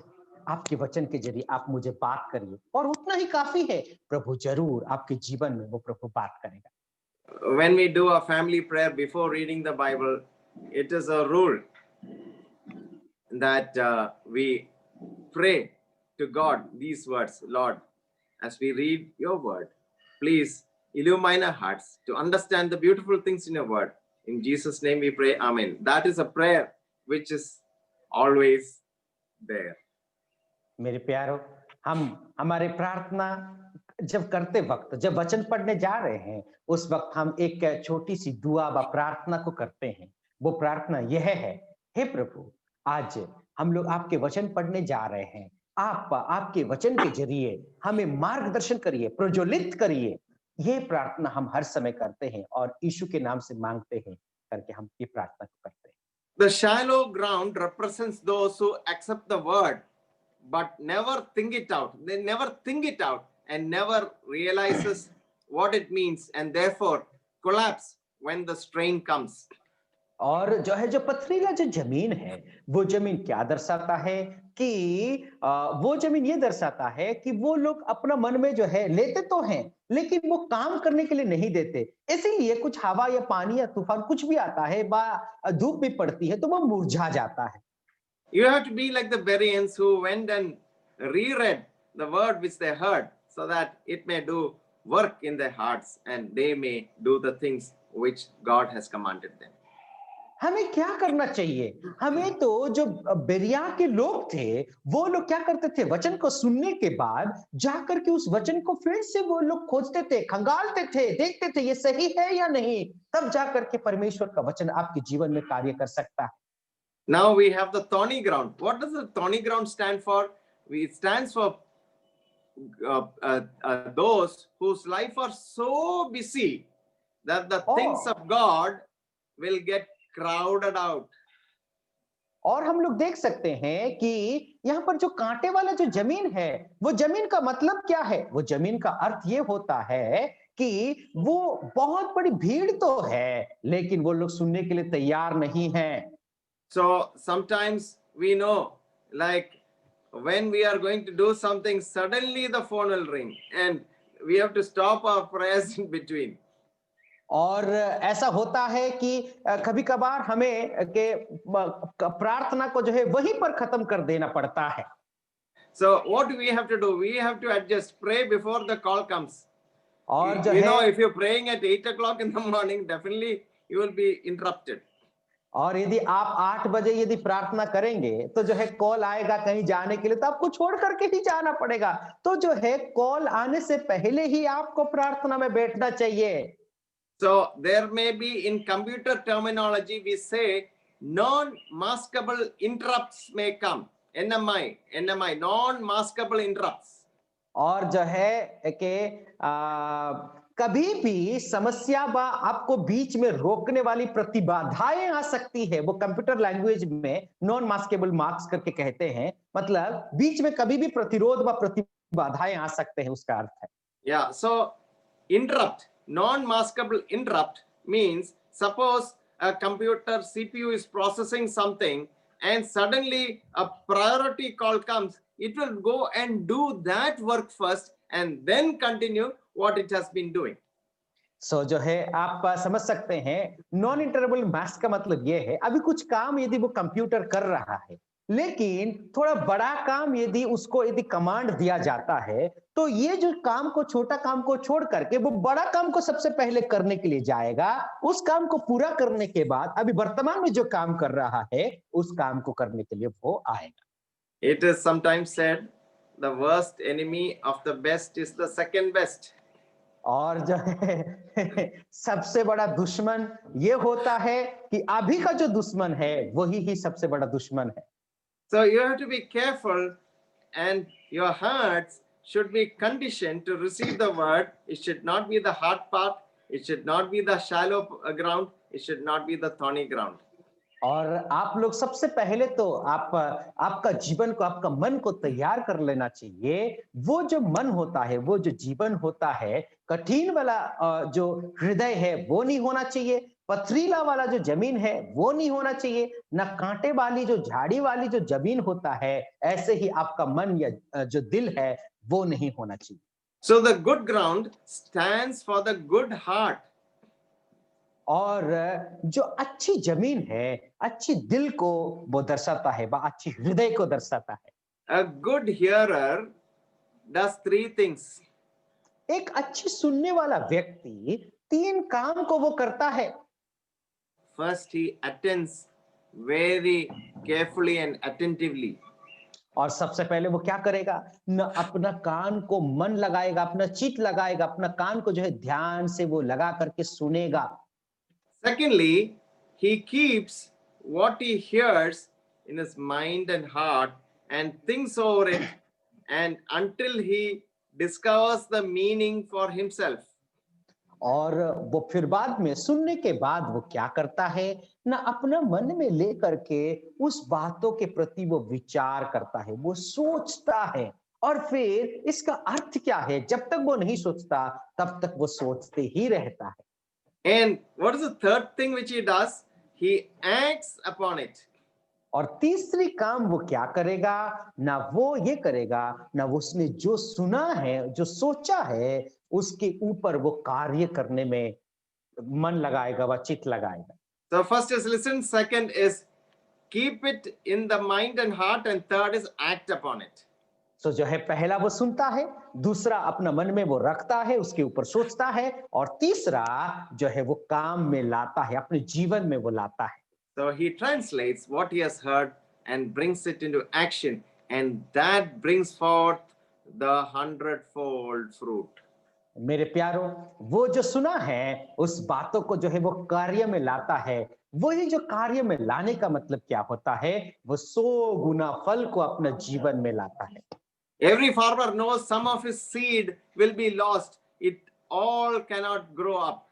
आपके वचन के जरिए आप मुझे बात करिए, और उतना ही काफी है, प्रभु जरूर आपके जीवन में वो प्रभु बात करेगा। When we do a family prayer before reading the Bible, it is a rule that we pray to God these words, Lord, as we read your word, please illumine our hearts to understand the beautiful things in your word In Jesus' name we pray, Amen. That is a prayer which is always there. मेरे प्यारो, हम हमारे प्रार्थना जब करते वक्त, जब वचन पढ़ने जा रहे हैं, उस वक्त हम एक छोटी सी दुआ व प्रार्थना को करते हैं। वो प्रार्थना यह है, हे प्रभु, आज हम लोग आपके वचन पढ़ने जा रहे हैं। आप आपके वचन के जरिए हमें मार्गदर्शन करिए, प्रज्वलित करिए। ये प्रार्थना हम हर समय करते हैं और यीशु के नाम से मांगते हैं करके हम ये प्रार्थना को करते हैं। The shallow ground represents those who accept the word but never think it out. They never think it out and never realizes what it means and therefore collapse when the strain comes. और जो पथरीला जो जमीन है, वो जमीन क्या दर्शाता है कि वो जमीन ये दर्शाता है कि वो लोग अपना मन में जो है लेते तो हैं, लेकिन वो काम करने के लिए नहीं देते। इसीलिए कुछ हवा या पानी या तूफान कुछ भी आता है, धूप भी पड़ती है, तो वो मुरझा जाता है। You have to be like the Bereans who went and reread the word which they heard so that it may do work in their hearts and they may do the things which God has commanded them. हमें क्या करना चाहिए? हमें तो जो बेरिया के लोग थे, वो लोग क्या करते थे? वचन को सुनने के बाद जाकर के उस वचन को फिर से वो लोग खोजते थे, खंगालते थे, देखते थे ये सही है या नहीं। तब जाकर के परमेश्वर का वचन आपके जीवन में कार्य कर सकता है। Now we have the thorny ground. What does the thorny ground stand for? It stands for those whose life are so busy that the things of God will get crowded out. और हम लोग देख सकते हैं कि यहाँ पर जो कांटे वाला जो जमीन है, वो जमीन का मतलब क्या है? वो जमीन का अर्थ ये होता है कि वो बहुत बड़ी भीड़ तो है, लेकिन वो लोग सुनने के लिए तैयार नहीं हैं। So sometimes we know, like when we are going to do something, suddenly the phone will ring and we have to stop our prayers in between. और ऐसा होता है कि कभी कभार हमें के प्रार्थना को जो है वहीं पर खत्म कर देना पड़ता है। So what do we have to do? We have to adjust, pray before the call comes. और जो You है, know, if you're praying at 8 o'clock in the morning, definitely you will be interrupted. और यदि आप 8 बजे यदि प्रार्थना करेंगे तो जो है कॉल आएगा कहीं जाने के लिए, तो आपको छोड़ करके ही जाना पड़ेगा। तो जो है कॉल आने से पहले ही आपको प्रार्थना में बैठना चाहिए। So there may be, in computer terminology, we say non-maskable interrupts may come. NMI, non-maskable interrupts. और जो है कि कभी भी समस्या व आपको बीच में रोकने वाली प्रतिबाधाएं आ सकती है। वो कंप्यूटर लैंग्वेज में नॉन मास्केबल मार्क्स करके कहते हैं, मतलब बीच में कभी भी प्रतिरोध व प्रतिबाधाएं आ सकते हैं, उसका अर्थ है। Yeah, so interrupt, non-maskable interrupt means suppose a computer CPU is processing something and suddenly a priority call comes, it will go and do that work first and then continue what it has been doing. सो जो है आप समझ सकते हैं, non interval mask का मतलब ये है, अभी कुछ काम यदि वो कंप्यूटर कर रहा है, लेकिन थोड़ा बड़ा काम यदि उसको यदि कमांड दिया जाता है, तो ये जो काम को, छोटा काम को छोड़ करके वो बड़ा काम को सबसे पहले करने के लिए जाएगा। उस काम को पूरा करने के बाद अभी वर्तमान में जो काम कर रहा है, उस काम को करने के लिए वो आएगा। It is sometimes said the worst enemy of the best is the second best. और जो है सबसे बड़ा दुश्मन ये होता है कि अभी का जो दुश्मन है वही ही सबसे बड़ा दुश्मन है। So you have to be careful and your hearts should be conditioned to receive the word. It should not be the hard part. It should not be the shallow ground. It should not be the thorny ground. और आप लोग सबसे पहले तो आपका जीवन को, आपका मन को तैयार कर लेना चाहिए। वो जो मन होता है, वो जो जीवन होता है, कठिन वाला जो हृदय है वो नहीं होना चाहिए, पथरीला वाला जो जमीन है वो नहीं होना चाहिए, ना कांटे वाली जो झाड़ी वाली जो जमीन होता है, ऐसे ही आपका मन या जो दिल है वो नहीं होना चाहिए। So the good ground stands for the good heart. और जो अच्छी जमीन है, अच्छी दिल को वो दर्शाता है, वह अच्छी हृदय को दर्शाता है। A good hearer does three things. एक अच्छी सुनने वाला व्यक्ति 3 काम को वो करता है। first he attends very carefully and attentively. और सबसे पहले वो क्या करेगा न अपना कान को मन लगाएगा, अपना चित लगाएगा, अपना कान को जो है ध्यान से वो लगा करके सुनेगा। Secondly, he keeps what he hears in his mind and heart and thinks over it, and until he discovers the meaning for himself. और वो फिर बाद में सुनने के बाद वो क्या करता है ना अपना मन में ले करके उस बातों के प्रति वो विचार करता है, वो सोचता है। और फिर इसका अर्थ क्या है, जब तक वो नहीं सोचता तब तक वो सोचते ही रहता है। And what is the third thing which he does? He acts upon it. और तीसरी काम वो क्या करेगा ना वो ये करेगा ना वो उसने जो सुना है, जो सोचा है, उसके ऊपर वो कार्य करने में मन लगाएगा, वह चित लगाएगा। So first is listen, second is keep it in the mind and heart, and third is act upon it. तो जो है पहला वो सुनता है, दूसरा अपना मन में वो रखता है, उसके ऊपर सोचता है, और तीसरा जो है वो काम में लाता है, अपने जीवन में वो लाता है। So he translates what he has heard and brings it into action, and that brings forth the 100-fold fruit. मेरे प्यारों, वो जो सुना है उस बातों को जो है वो कार्य में लाता है। वही जो कार्य में लाने का मतलब क्या होता है, वो 100 गुना फल को अपना जीवन में लाता है। Every farmer knows some of his seed will be lost. It all cannot grow up.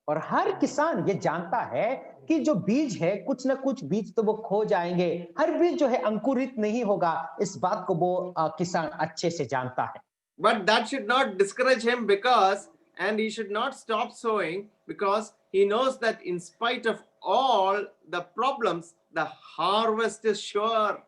और हर किसान ये जानता है कि जो बीज है, कुछ ना कुछ बीज तो वो खो जाएंगे, हर बीज जो है अंकुरित नहीं होगा। इस बात को वो किसान अच्छे से जानता है। But that should not discourage him, and he should not stop sowing, because he knows that in spite of all the problems, the harvest is sure.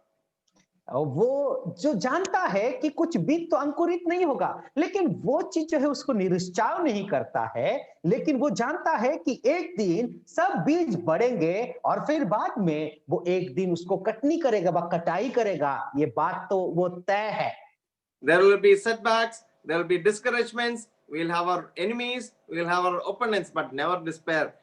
वो जो जानता है कि कुछ बीज तो अंकुरित नहीं होगा, लेकिन वो चीज जो है उसको निरुत्साह नहीं करता है, लेकिन वो जानता है कि एक दिन सब बीज बढ़ेंगे और फिर बाद में वो एक दिन उसको कटनी करेगा, वह कटाई करेगा। ये बात तो वो तय है। There will be setbacks, there will be discouragements, we'll have our enemies, we'll have our opponents, but never despair.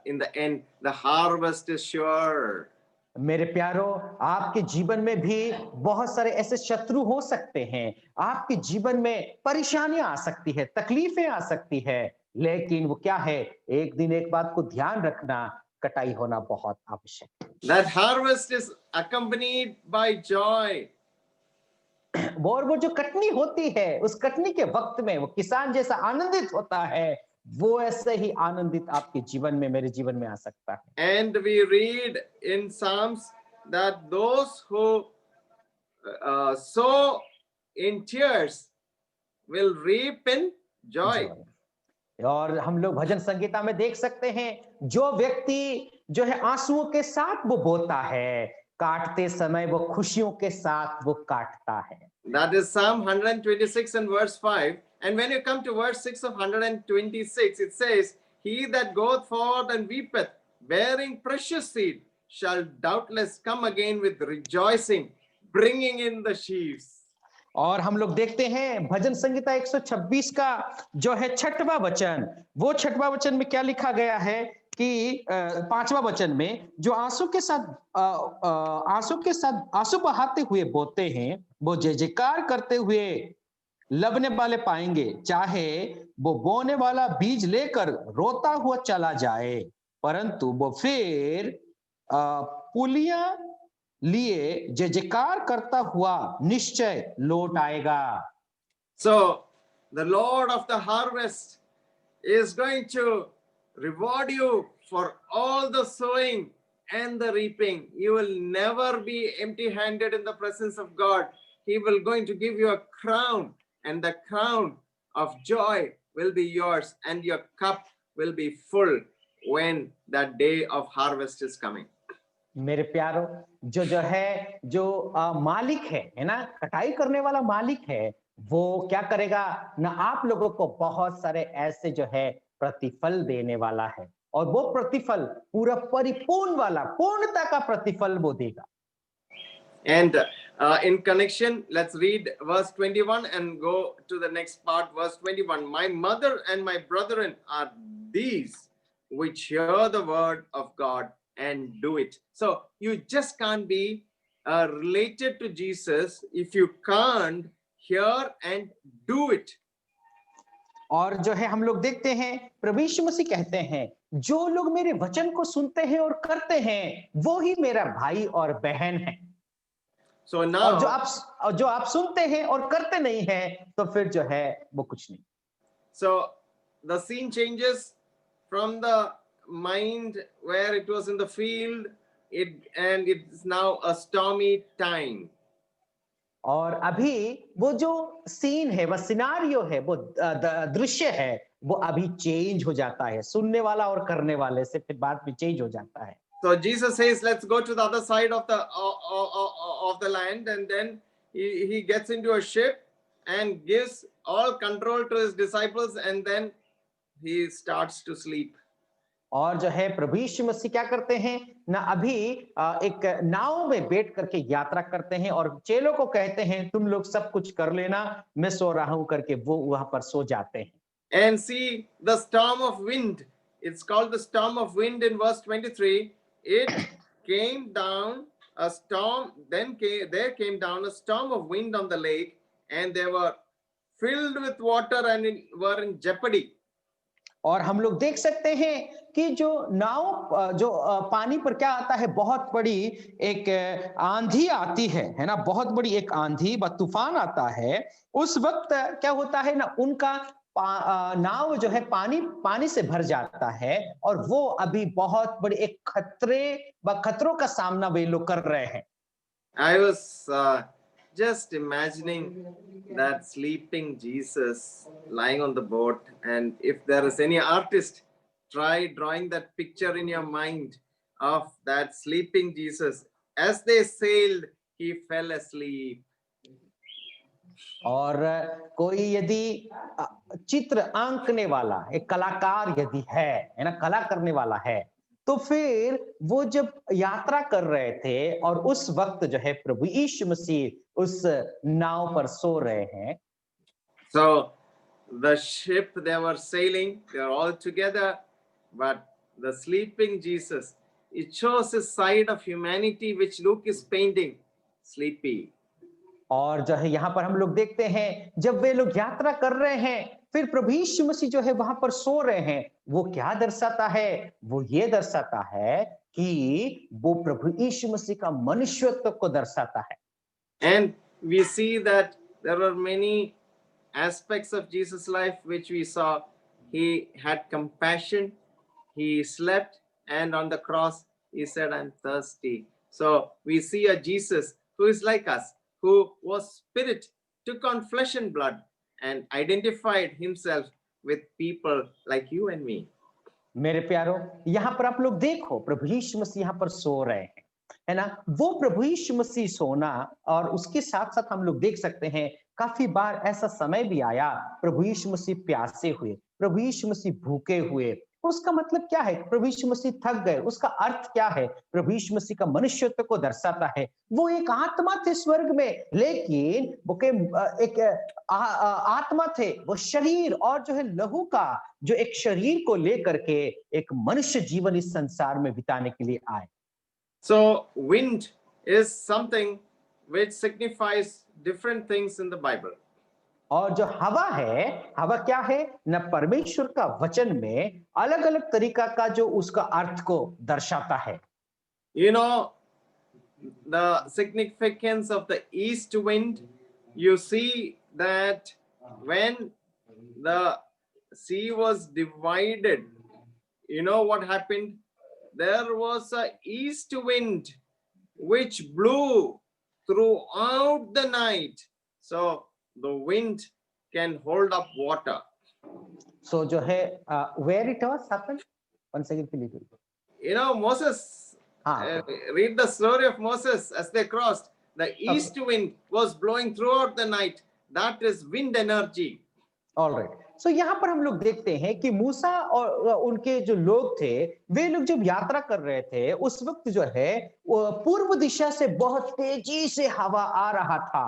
In the end, the harvest is sure. मेरे प्यारों, आपके जीवन में भी बहुत सारे ऐसे शत्रु हो सकते हैं, आपके जीवन में परेशानियां आ सकती है, तकलीफें आ सकती है, लेकिन वो क्या है, एक दिन एक बात को ध्यान रखना, कटाई होना बहुत आवश्यक है। That harvest is accompanied by joy. वो जो कटनी होती है, उस कटनी के वक्त में वो किसान जैसा आनंदित होता है, वो ऐसे ही आनंदित आपके जीवन में, मेरे जीवन में आ सकता है। And we read in Psalms that those who sow in tears will reap in joy. और हम लोग भजन संगीता में देख सकते हैं, जो व्यक्ति जो है आंसुओं के साथ वो बोता है, काटते समय वो खुशियों के साथ वो काटता है। That is Psalm 126 and verse 5. And when you come to verse 6 of 126, it says, He that goeth forth and weepeth, bearing precious seed, shall doubtless come again with rejoicing, bringing in the sheaves. और हम लोग देखते हैं भजन संगीता 126 का जो है 6वां वचन, वो 6वां वचन में क्या लिखा गया है कि 5वां वचन में जो आंसू के साथ आंसू बहाते हुए बोते हैं, वो जय जयकार करते हुए लबने वाले पाएंगे, चाहे वो बोने वाला बीज लेकर रोता हुआ चला जाए, परंतु वो फिर पुलियां लिए जय जयकार करता हुआ निश्चय लौट आएगा। So the Lord of the harvest is going to reward you for all the sowing and the reaping. You will never be empty-handed in the presence of God. He will going to give you a crown, and the crown of joy will be yours, and your cup will be full when that day of harvest is coming. मेरे प्यारों, जो है जो मालिक है ना, कटाई करने वाला मालिक है, वो क्या करेगा ना, आप लोगों को बहुत सारे ऐसे जो है प्रतिफल देने वाला है, और वो प्रतिफल पूरा परिपूर्ण वाला, पूर्णता का प्रतिफल वो देगा। And in connection, let's read verse 21 and go to the next part, verse 21. My mother and my brethren are these which hear the word of God and do it. So you just can't be related to Jesus if you can't hear and do it. और जो है हम लोग देखते हैं प्रभु यीशु मसीह कहते हैं जो लोग मेरे वचन को सुनते हैं और करते हैं वो ही मेरा भाई और बहन है। So और now, जो आप सुनते हैं और करते नहीं हैं तो फिर जो है वो कुछ नहीं। so the scene changes from the mind where it was in the field, and it's now a stormy time. और अभी वो जो सीन है वो सिनारियो है वो दृश्य है वो अभी चेंज हो जाता है सुनने वाला और करने वाले से फिर बात भी चेंज हो जाता है। So Jesus says, "Let's go to the other side of the land," and then he gets into a ship and gives all control to his disciples, and then he starts to sleep. और जो है प्रभु यीशु मसीह क्या करते हैं ना अभी एक नाव में बैठ करके यात्रा करते हैं और चेलों को कहते हैं तुम लोग सब कुछ कर लेना मैं सो रहा हूं करके वो वहां पर सो जाते हैं। And see the storm of wind. It's called the storm of wind in verse 23. It came down a storm, there came down a storm of wind on the lake, and they were filled with water and were in jeopardy. और हम लोग देख सकते हैं कि जो नाव जो पानी पर क्या आता है बहुत बड़ी एक आंधी आती है ना बहुत बड़ी एक आंधी व तूफान आता है उस वक्त क्या होता है ना उनका नाव जो है पानी से भर जाता है और वो अभी बहुत बड़ी एक खतरों का सामना वे लोग कर रहे हैं। I was just imagining that sleeping Jesus lying on the boat, and if there is any artist, try drawing that picture in your mind of that sleeping Jesus. As they sailed, he fell asleep. और कोई यदि चित्र आंकने वाला एक कलाकार यदि है ना कला करने वाला है तो फिर वो जब यात्रा कर रहे थे और उस वक्त जो है प्रभु यीशु मसीह उस नाव पर सो रहे हैं। So the ship they were sailing, they are all together, but the sleeping Jesus, it shows a side of humanity which Luke is painting, sleepy. और जो है यहाँ पर हम लोग देखते हैं जब वे लोग यात्रा कर रहे हैं फिर प्रभु यीशु मसीह जो है वहां पर सो रहे हैं वो क्या दर्शाता है वो ये दर्शाता है कि वो प्रभु यीशु मसीह का मनुष्यत्व को दर्शाता है। And we see that there are many aspects of Jesus' life which we saw. He had compassion, he slept, and on the cross he said, "I'm thirsty." So we see a Jesus who is like us, who was spirit, took on flesh and blood, and identified himself with people like you and me. मेरे प्यारो यहाँ पर आप लोग देखो प्रभु यीशु मसीह यहाँ पर सो रहे हैं है ना वो प्रभु यीशु मसीह सोना और उसके साथ साथ हम लोग देख सकते हैं काफी बार ऐसा समय भी आया प्रभु यीशु मसीह प्यासे हुए प्रभु यीशु मसीह भूखे हुए उसका मतलब क्या है प्रभु यीशु मसीह थक गए उसका अर्थ क्या है प्रभु यीशु मसीह का मनुष्यत्व को दर्शाता है वो एक आत्मा थे स्वर्ग में लेकिन वो के एक आत्मा थे वो शरीर और जो है लहू का जो एक शरीर को लेकर के एक मनुष्य जीवन इस संसार में बिताने के लिए आए। So wind is something which signifies different things in the Bible. और जो हवा है हवा क्या है न परमेश्वर का वचन में अलग अलग तरीका का जो उसका अर्थ को दर्शाता है। You know the significance of the east wind. You see that when the sea was divided, you know what happened? There was a east wind which blew throughout the night. So the wind can hold up water. So जो है where it was happened? One second please. You know Moses, read the story of Moses as they crossed. The east wind was blowing throughout the night. That is wind energy. All right. So यहाँ पर हम लोग देखते हैं कि मूसा और उनके जो लोग थे वे लोग जब यात्रा कर रहे थे उस वक्त जो है पूर्व दिशा से बहुत तेजी से हवा आ रहा था।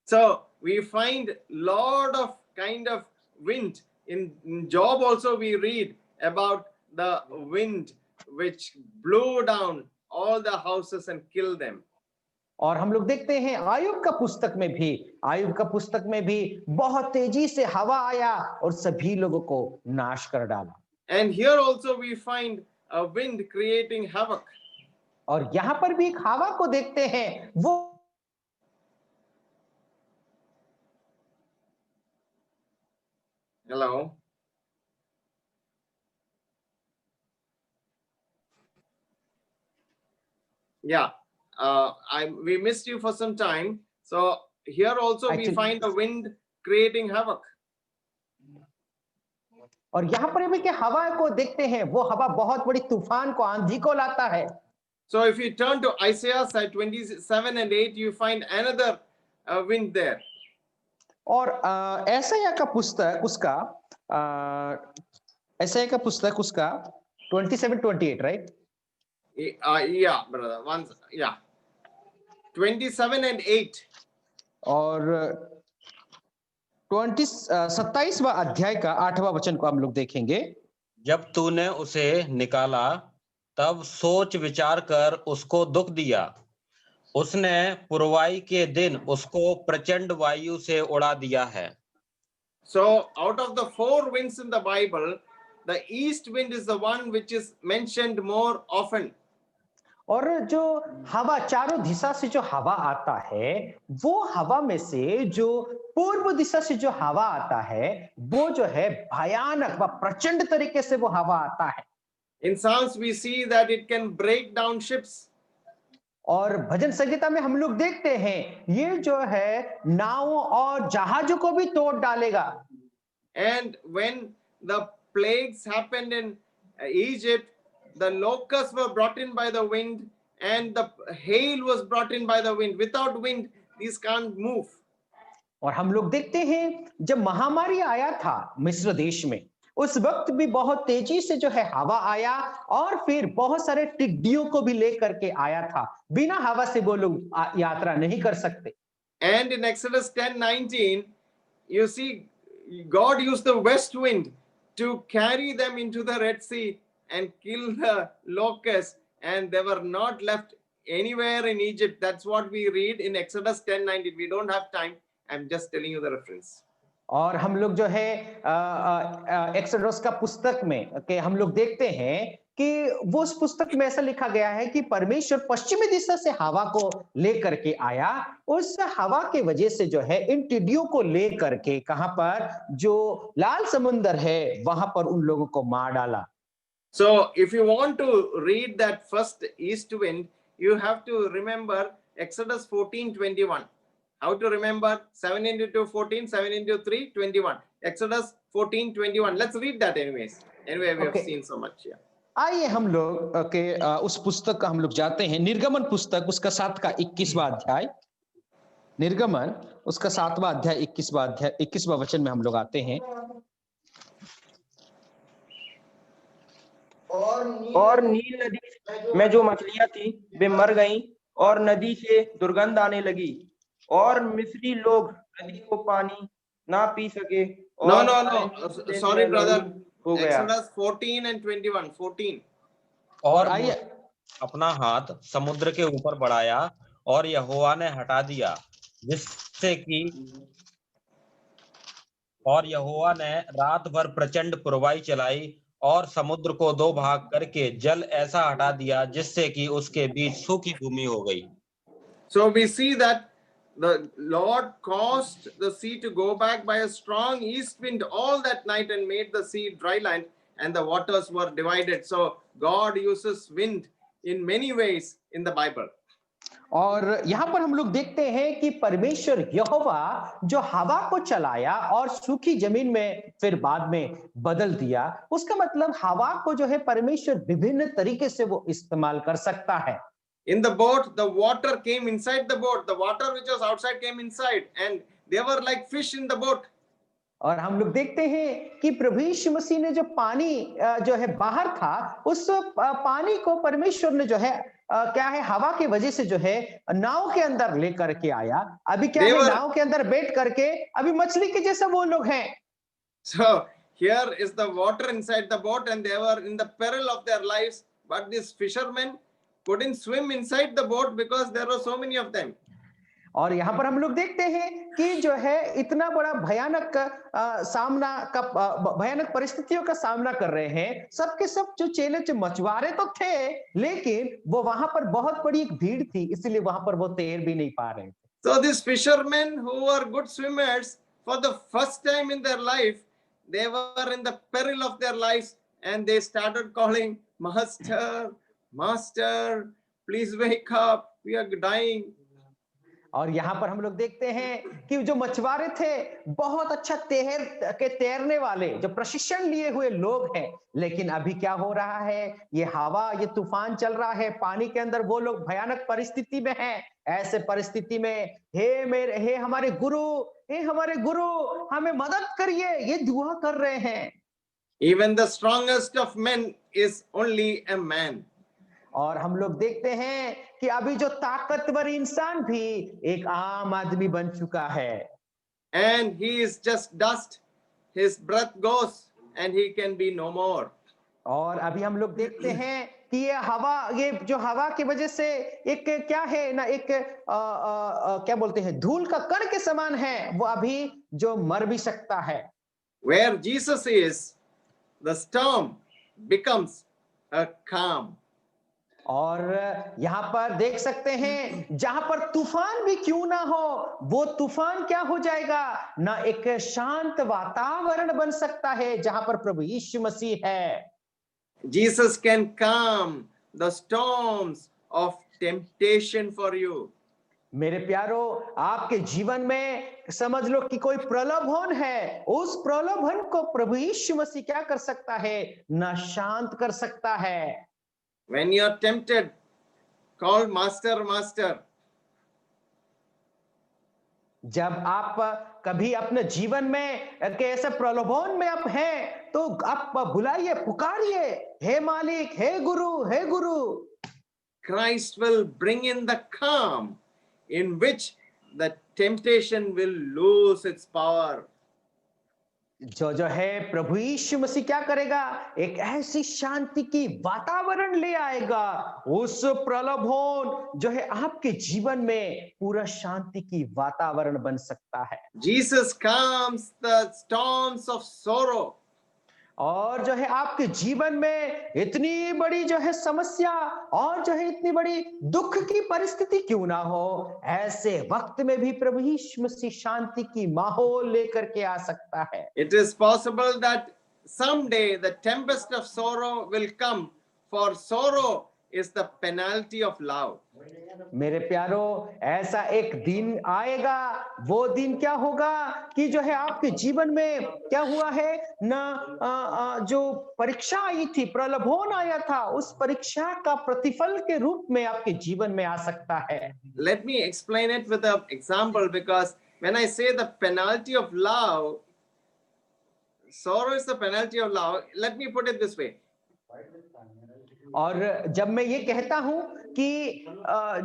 So we find lot of kind of wind in Job. Also we read about the wind which blew down all the houses and killed them. और हम लोग देखते हैं आयुब का पुस्तक में भी बहुत तेजी से हवा आया और सभी लोगों को नाश कर डाला। And here also we find a wind creating havoc. और यहाँ पर भी एक हवा को देखते हैं, वो Hello. Yeah, we missed you for some time. So here also we Actually- find the wind creating havoc. और यहाँ पर भी क्या हवा को देखते हैं, वो हवा बहुत बड़ी तूफान को, आंधी को लाता है। So if you turn to Isaiah 27 and 8, you find another wind there. और ऐसाया का पुस्तक उसका 27-28, right? Yeah, brother. 27 and 8. और 27वां अध्याय का 8वां वचन को हम लोग देखेंगे। जब तूने उसे निकाला तब सोच विचार कर उसको दुख दिया, उसने पुरवाई के दिन उसको प्रचंड वायु से उड़ा दिया है। So out of the 4 winds in the Bible, the east wind is the one which is mentioned more often. और जो हवा चारों दिशा से जो हवा आता है, वो हवा में से जो पूर्व दिशा से जो हवा आता है, वो जो है भयानक व प्रचंड तरीके से वो हवा आता है। In Psalms we see that it can break down ships. और भजन संगीता में हम लोग देखते हैं, ये जो है नावों और जहाजों को भी तोड़ डालेगा। And when the plagues happened in Egypt, the locusts were brought in by the wind and the hail was brought in by the wind. Without wind, these can't move. और हम लोग देखते हैं जब महामारी आया था मिस्र देश में, उस वक्त भी बहुत तेजी से जो है हवा आया और फिर बहुत सारे टिड्डियों को भी लेकर के आया था। बिना हवा से वो लोग यात्रा नहीं कर सकते। And in Exodus 10:19, you see God used the west wind to carry them into the Red Sea and kill the locusts, and they were not left anywhere in Egypt. That's what we read in Exodus 10:19. We don't have time. I'm just telling you the reference. और हम लोग जो है exodus का पुस्तक में कि हम लोग देखते हैं कि वो उस पुस्तक में ऐसा लिखा गया है कि परमेश्वर पश्चिमी दिशा से हवा को लेकर के आया, उस हवा के वजह से जो है इन टिड्डियों को लेकर के कहां पर जो लाल समुंदर है वहां पर उन लोगों को मार डाला। So if you want to read that first east wind, you have to remember Exodus 14:21. How to remember? 7 into 2, 14, 7 into 3, 21. Exodus 14:21. Let's read that anyways. Anyway, we have seen so much here. आइए हम लोग के उस पुस्तक का हम लोग जाते हैं, निर्गमन पुस्तक उसका 7 का 21वां अध्याय, निर्गमन उसका 7वां अध्याय 21वां वचन में हम लोग आते हैं। और नील नदी में जो मछलियां थी वे मर गईं और नदी से दुर्गंध आने लगी और मिस्री लोग नदी को पानी ना पी सके। No. Sorry, brother. हो गया। Exodus 14 and 21. 14. और आइए अपना हाथ समुद्र के ऊपर बढ़ाया और यहोवा ने हटा दिया, जिससे कि और यहोवा ने रात भर प्रचंड पुरवाई चलाई और समुद्र को 2 भाग करके जल ऐसा हटा दिया जिससे कि उसके बीच सूखी भूमि हो गई। So we see that the Lord caused the sea to go back by a strong east wind all that night and made the sea dry land and the waters were divided. So God uses wind in many ways in the Bible. और यहाँ पर हम लोग देखते हैं कि परमेश्वर यहोवा जो हवा को चलाया और सूखी जमीन में फिर बाद में बदल दिया, उसका मतलब हवा को जो है परमेश्वर विभिन्न तरीके से वो इस्तेमाल कर सकता है। In the boat, the water came inside the boat. The water which was outside came inside and they were like fish in the boat. और हम लोग देखते हैं कि प्रभु यीशु मसीह ने जो पानी जो है बाहर था, उस पानी को परमेश्वर ने जो है क्या है हवा की वजह से जो है नाव के अंदर लेकर के आया। अभी क्या है नाव के अंदर बैठ करके अभी मछली के जैसा वो लोग हैं। So here is the water inside the boat and they were in the peril of their lives, but these fishermen couldn't swim inside the boat because there were so many of them. और यहाँ पर हम लोग देखते हैं कि जो है इतना बड़ा भयानक भयानक परिस्थितियों का सामना कर रहे हैं। सबके सब जो चेले जो मछुआरे तो थे, लेकिन वो वहां पर बहुत बड़ी एक भीड़ थी, इसलिए वहां पर वो तैर भी नहीं पा रहे थे। So these fishermen who were good swimmers, for the first time in their life, they were in the peril of their lives and they started calling, Master, Master, please wake up, we are dying. और यहाँ पर हम लोग देखते हैं कि जो मछुआरे थे, बहुत अच्छा तैरने वाले, जो प्रशिक्षण लिए हुए लोग हैं, लेकिन अभी क्या हो रहा है, ये हवा, ये तूफान चल रहा है पानी के अंदर, वो लोग भयानक परिस्थिति में हैं। ऐसे परिस्थिति में हे हमारे गुरु हमें मदद करिए, ये दुआ कर रहे हैं। Even the strongest of men is only a man. और हम लोग देखते हैं कि अभी जो ताकतवर इंसान भी एक आम आदमी बन चुका है। And he is just dust, his breath goes and he can be no more. और अभी हम लोग देखते हैं कि ये जो हवा की वजह से एक क्या है ना, एक क्या बोलते हैं, धूल का कण के समान है, वो अभी जो मर भी सकता है। Where Jesus is, the storm becomes a calm. और यहाँ पर देख सकते हैं, जहां पर तूफान भी क्यों ना हो, वो तूफान क्या हो जाएगा ना, एक शांत वातावरण बन सकता है जहां पर प्रभु यीशु मसीह है। Jesus can calm the storms of temptation for you. मेरे प्यारो, आपके जीवन में समझ लो कि कोई प्रलोभन है, उस प्रलोभन को प्रभु यीशु मसीह क्या कर सकता है ना, शांत कर सकता है। When you are tempted, call Master, Master. जब आप कभी अपने जीवन में के ऐसे प्रलोभन में आप हैं, तो आप बुलाइए, पुकारिए, हे मालिक, हे गुरु, हे गुरु। Christ will bring in the calm in which the temptation will lose its power. जो है प्रभु यीशु मसीह क्या करेगा, एक ऐसी शांति की वातावरण ले आएगा, उस प्रलोभन जो है आपके जीवन में पूरा शांति की वातावरण बन सकता है। Jesus calms the storms of sorrow. और जो है आपके जीवन में इतनी बड़ी जो है समस्या और जो है इतनी बड़ी दुख की परिस्थिति क्यों ना हो, ऐसे वक्त में भी प्रभु यीशु मसीह शांति की माहौल लेकर के आ सकता है। It is possible that someday the tempest of sorrow will come, for sorrow is the penalty of love. मेरे प्यारो, ऐसा एक दिन आएगा, वो दिन क्या होगा कि जो है आपके जीवन में क्या हुआ है ना, जो परीक्षा आई थी, प्रलोभन आया था, उस परीक्षा का प्रतिफल के रूप में आपके जीवन में आ सकता है। Let me explain it with an example, because when I say the penalty of love, sorrow is the penalty of love. Let me put it this way. और जब मैं ये कहता हूं कि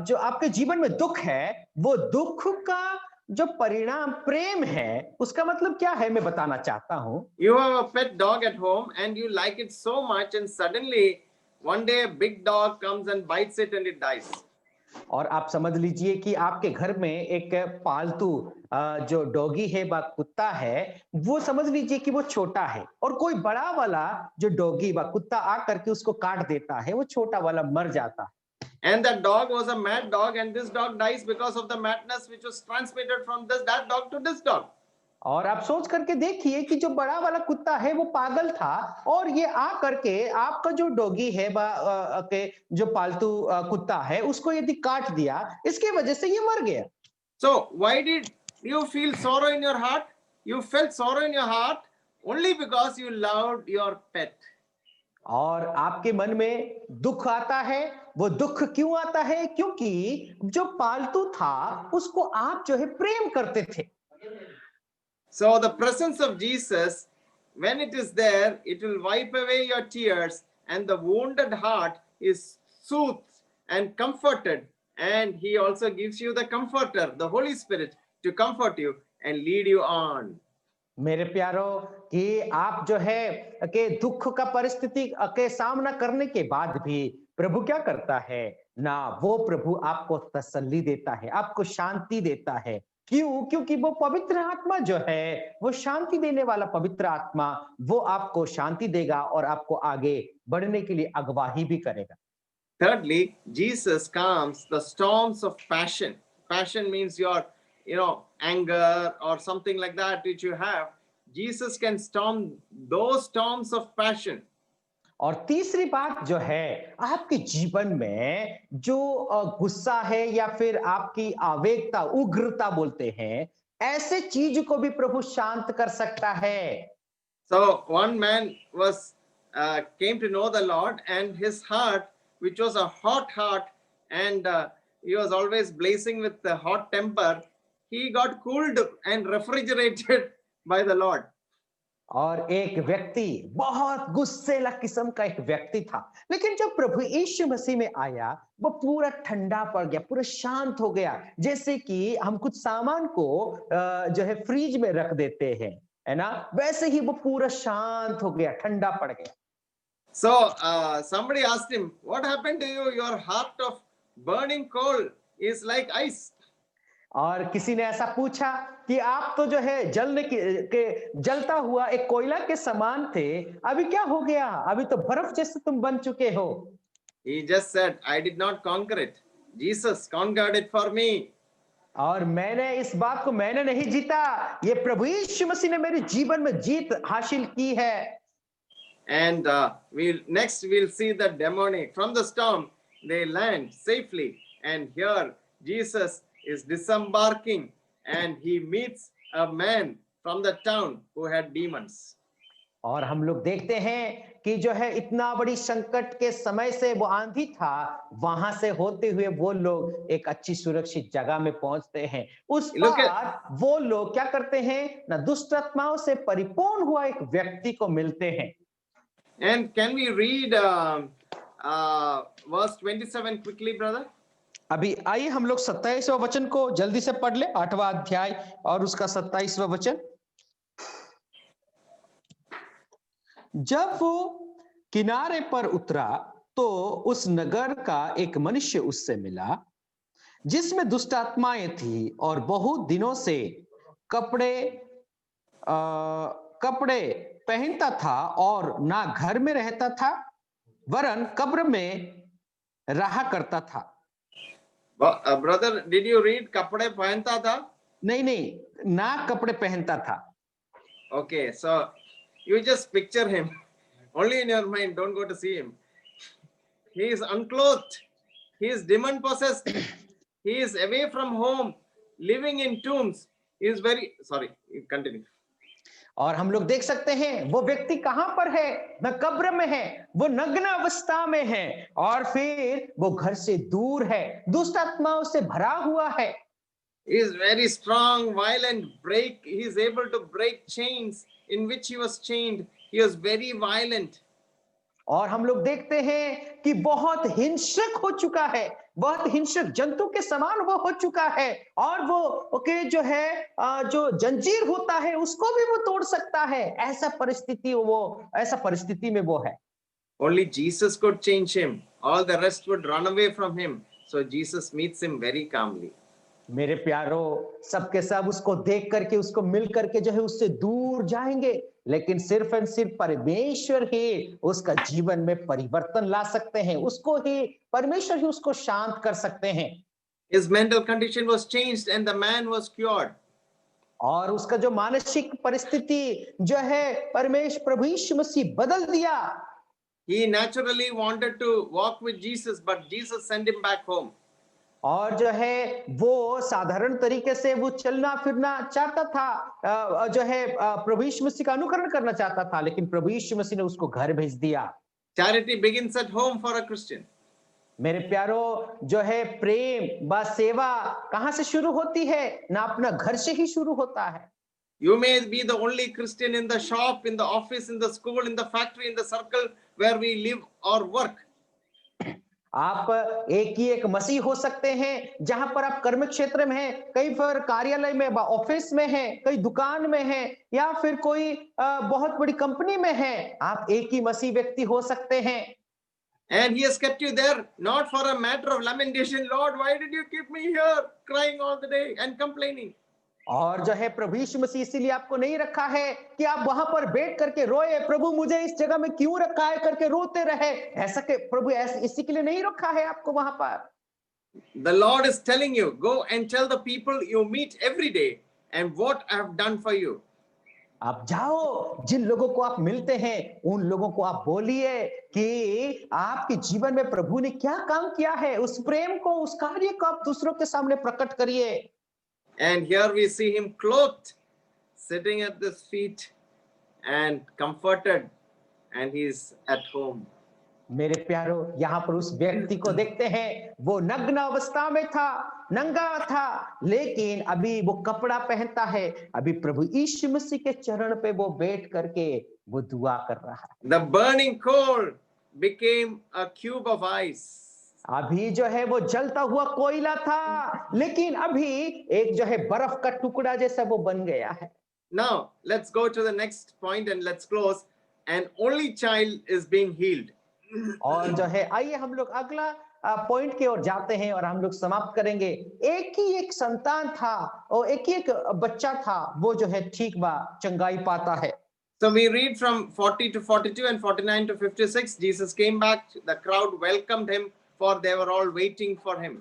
जो आपके जीवन में दुख है, वो दुख का जो परिणाम प्रेम है, उसका मतलब क्या है मैं बताना चाहता हूं। You have a pet dog at home and you like it so much, and suddenly one day a big dog comes and bites it and it dies. और आप समझ लीजिए कि आपके घर में एक पालतू जो डॉगी है व कुत्ता है, वो समझ लीजिए कि वो छोटा है, और कोई बड़ा वाला जो डॉगी व कुत्ता आकर के उसको काट देता है, वो छोटा वाला मर जाता है। And that dog was a mad dog, and this dog dies because of the madness which was transmitted from that dog to this dog. और आप सोच करके देखिए कि जो बड़ा वाला कुत्ता है वो पागल था, और ये आ करके आपका जो डॉगी है के जो पालतू कुत्ता है उसको यदि काट दिया, इसके वजह से ये मर गया। So why did you feel sorrow in your heart? You felt sorrow in your heart only because you loved your pet. और आपके मन में दुख आता है, वो दुख क्यों आता है? क्योंकि जो पालतू था उसको आप जो है प्रेम करते थे। So the presence of Jesus, when it is there, it will wipe away your tears, and the wounded heart is soothed and comforted, and he also gives you the comforter, the Holy Spirit, to comfort you and lead you on. मेरे प्यारो कि आप जो है कि दुख का परिस्थिति के सामना करने के बाद भी प्रभु क्या करता है ना, वो प्रभु आपको तसल्ली देता है, आपको शांति देता है। क्यों? क्योंकि वो पवित्र आत्मा जो है, वो शांति देने वाला पवित्र आत्मा, वो आपको शांति देगा और आपको आगे बढ़ने के लिए अगवाही भी करेगा। Thirdly, Jesus calms the storms of passion. Passion means your, anger or something like that which you have. Jesus can storm those storms of passion. और तीसरी बात जो है, आपके जीवन में जो गुस्सा है या फिर आपकी आवेगता, उग्रता बोलते हैं, ऐसे चीज को भी प्रभु शांत कर सकता है। So one man came to know the Lord, and his heart, which was a hot heart, and he was always blazing with the hot temper, he got cooled and refrigerated by the Lord. और एक व्यक्ति बहुत गुस्सेला किस्म का एक व्यक्ति था, लेकिन जब प्रभु यीशु मसीह में आया, वो पूरा ठंडा पड़ गया, पूरा शांत हो गया। जैसे कि हम कुछ सामान को जो है फ्रीज में रख देते हैं, है ना, वैसे ही वो पूरा शांत हो गया, ठंडा पड़ गया। So somebody asked him, "What happened to you? Your heart of burning coal is like ice." और किसी ने ऐसा पूछा कि आप तो जो है जलने के जलता हुआ एक कोयला के समान थे, अभी क्या हो गया? अभी तो बर्फ जैसे तुम बन चुके हो। He just said, "I did not conquer it. Jesus conquered it for me." और मैंने इस बात को मैंने नहीं जीता, ये प्रभु यीशु मसीह ने मेरे जीवन में जीत हासिल की है। And we'll see the demonic from the storm. They land safely, and here Jesus is disembarking, and he meets a man from the town who had demons. और हम लोग देखते हैं कि जो है इतना बड़ी संकट के समय से वो आंधी था, वहां से होते हुए वो लोग एक अच्छी सुरक्षित जगह में पहुंचते हैं। उस पार वो लोग क्या करते हैं ना, दुष्ट आत्माओं से परिपूर्ण हुआ एक व्यक्ति को मिलते हैं। And can we read verse 27 quickly, brother? अभी आइए हम लोग 27वां वचन को जल्दी से पढ़ ले, 8वां अध्याय और उसका 27वां वचन। जब वो किनारे पर उतरा तो उस नगर का एक मनुष्य उससे मिला, जिसमें दुष्ट आत्माएं थी और बहुत दिनों से कपड़े पहनता था और ना घर में रहता था, वरन कब्र में रहा करता था। Brother, did you read कपड़े पहनता था? नहीं, ना कपड़े पहनता था। Okay, so you just picture him only in your mind, don't go to see him. He is unclothed, he is demon possessed, he is away from home, living in tombs. He is very sorry, continue. और हम लोग देख सकते हैं वो व्यक्ति कहां पर है, न कब्र में है, वो नग्न अवस्था में है और फिर वो घर से दूर है, दुष्ट आत्माओं से भरा हुआ है। He is very strong, violent, he is able to break chains in which he was chained. He was very violent. और हम लोग देखते हैं कि बहुत हिंसक हो चुका है, बहुत हिंसक जंतु के समान वो हो चुका है और वो जो है जो जंजीर होता है उसको भी वो तोड़ सकता है। ऐसा परिस्थिति में वो है। Only Jesus could change him. All the rest would run away from him. So Jesus meets him very calmly. मेरे प्यारो, सबके सब उसको देख करके, उसको मिल करके जो है उससे दूर जाएंगे, लेकिन सिर्फ और सिर्फ परमेश्वर ही उसका जीवन में परिवर्तन ला सकते हैं, उसको ही परमेश्वर ही उसको शांत कर सकते हैं। His mental condition was changed and the man was cured. और उसका जो मानसिक परिस्थिति जो है प्रभु यीशु मसीह बदल दिया। He naturally wanted to walk with Jesus, but Jesus sent him back home. और जो है वो साधारण तरीके से वो चलना फिरना चाहता था, जो है प्रभु यीशु मसीह का अनुकरण करना चाहता था, लेकिन प्रभु यीशु मसीह ने उसको घर भेज दिया। Charity begins at home for a Christian. मेरे प्यारो, जो है प्रेम व सेवा कहां से शुरू होती है ना, अपना घर से ही शुरू होता है। You may be the only Christian in the shop, in the office, in the school, in the factory, in the circle where we live or work. आप एक ही एक मसीह हो सकते हैं जहां पर आप कर्म क्षेत्र में हैं, कहीं पर कार्यालय में, ऑफिस में हैं, कहीं दुकान में हैं, या फिर कोई बहुत बड़ी कंपनी में हैं। आप एक ही मसीह व्यक्ति हो सकते हैं। And he has kept you there not for a matter of lamentation. Lord, why did you keep me here crying all the day and complaining? और जो है प्रभु यीशु मसीह इसीलिए आपको नहीं रखा है कि आप वहां पर बैठ करके रोए, प्रभु मुझे इस जगह में क्यों रखा है करके रोते रहे। ऐसा के प्रभु इसी के लिए नहीं रखा है आपको वहां पर। The Lord is telling you, go and tell the people you meet every day and what I have done for you. आप जाओ, जिन लोगों को आप मिलते हैं उन लोगों को आप बोलिए कि आपके जीवन में प्रभु ने क्या काम किया है। उस प्रेम को, उस कार्य को आप दूसरों के सामने प्रकट करिए। And here we see him clothed, sitting at his feet and comforted, and he's at home. मेरे प्यारो, यहाँ पर उस व्यक्ति को देखते हैं, वो नग्न अवस्था में था, नंगा था, लेकिन अभी वो कपड़ा पहनता है। अभी प्रभु यीशु मसीह के चरण पे वो बैठ करके वो दुआ कर रहा है। The burning coal became a cube of ice. अभी जो है वो जलता हुआ कोयला था, लेकिन अभी एक जो है बर्फ का टुकड़ा जैसा वो बन गया है। Now let's go to the next point and let's close. An only child is being healed. और जो है आइए हम लोग अगला पॉइंट की ओर जाते हैं और हम लोग समाप्त करेंगे। एक ही एक संतान था और एक ही एक बच्चा था, वो जो है ठीक बा चंगाई पाता है। So we read from 40 to 42 and 49 to 56. Jesus came back. The crowd welcomed him, for they were all waiting for him.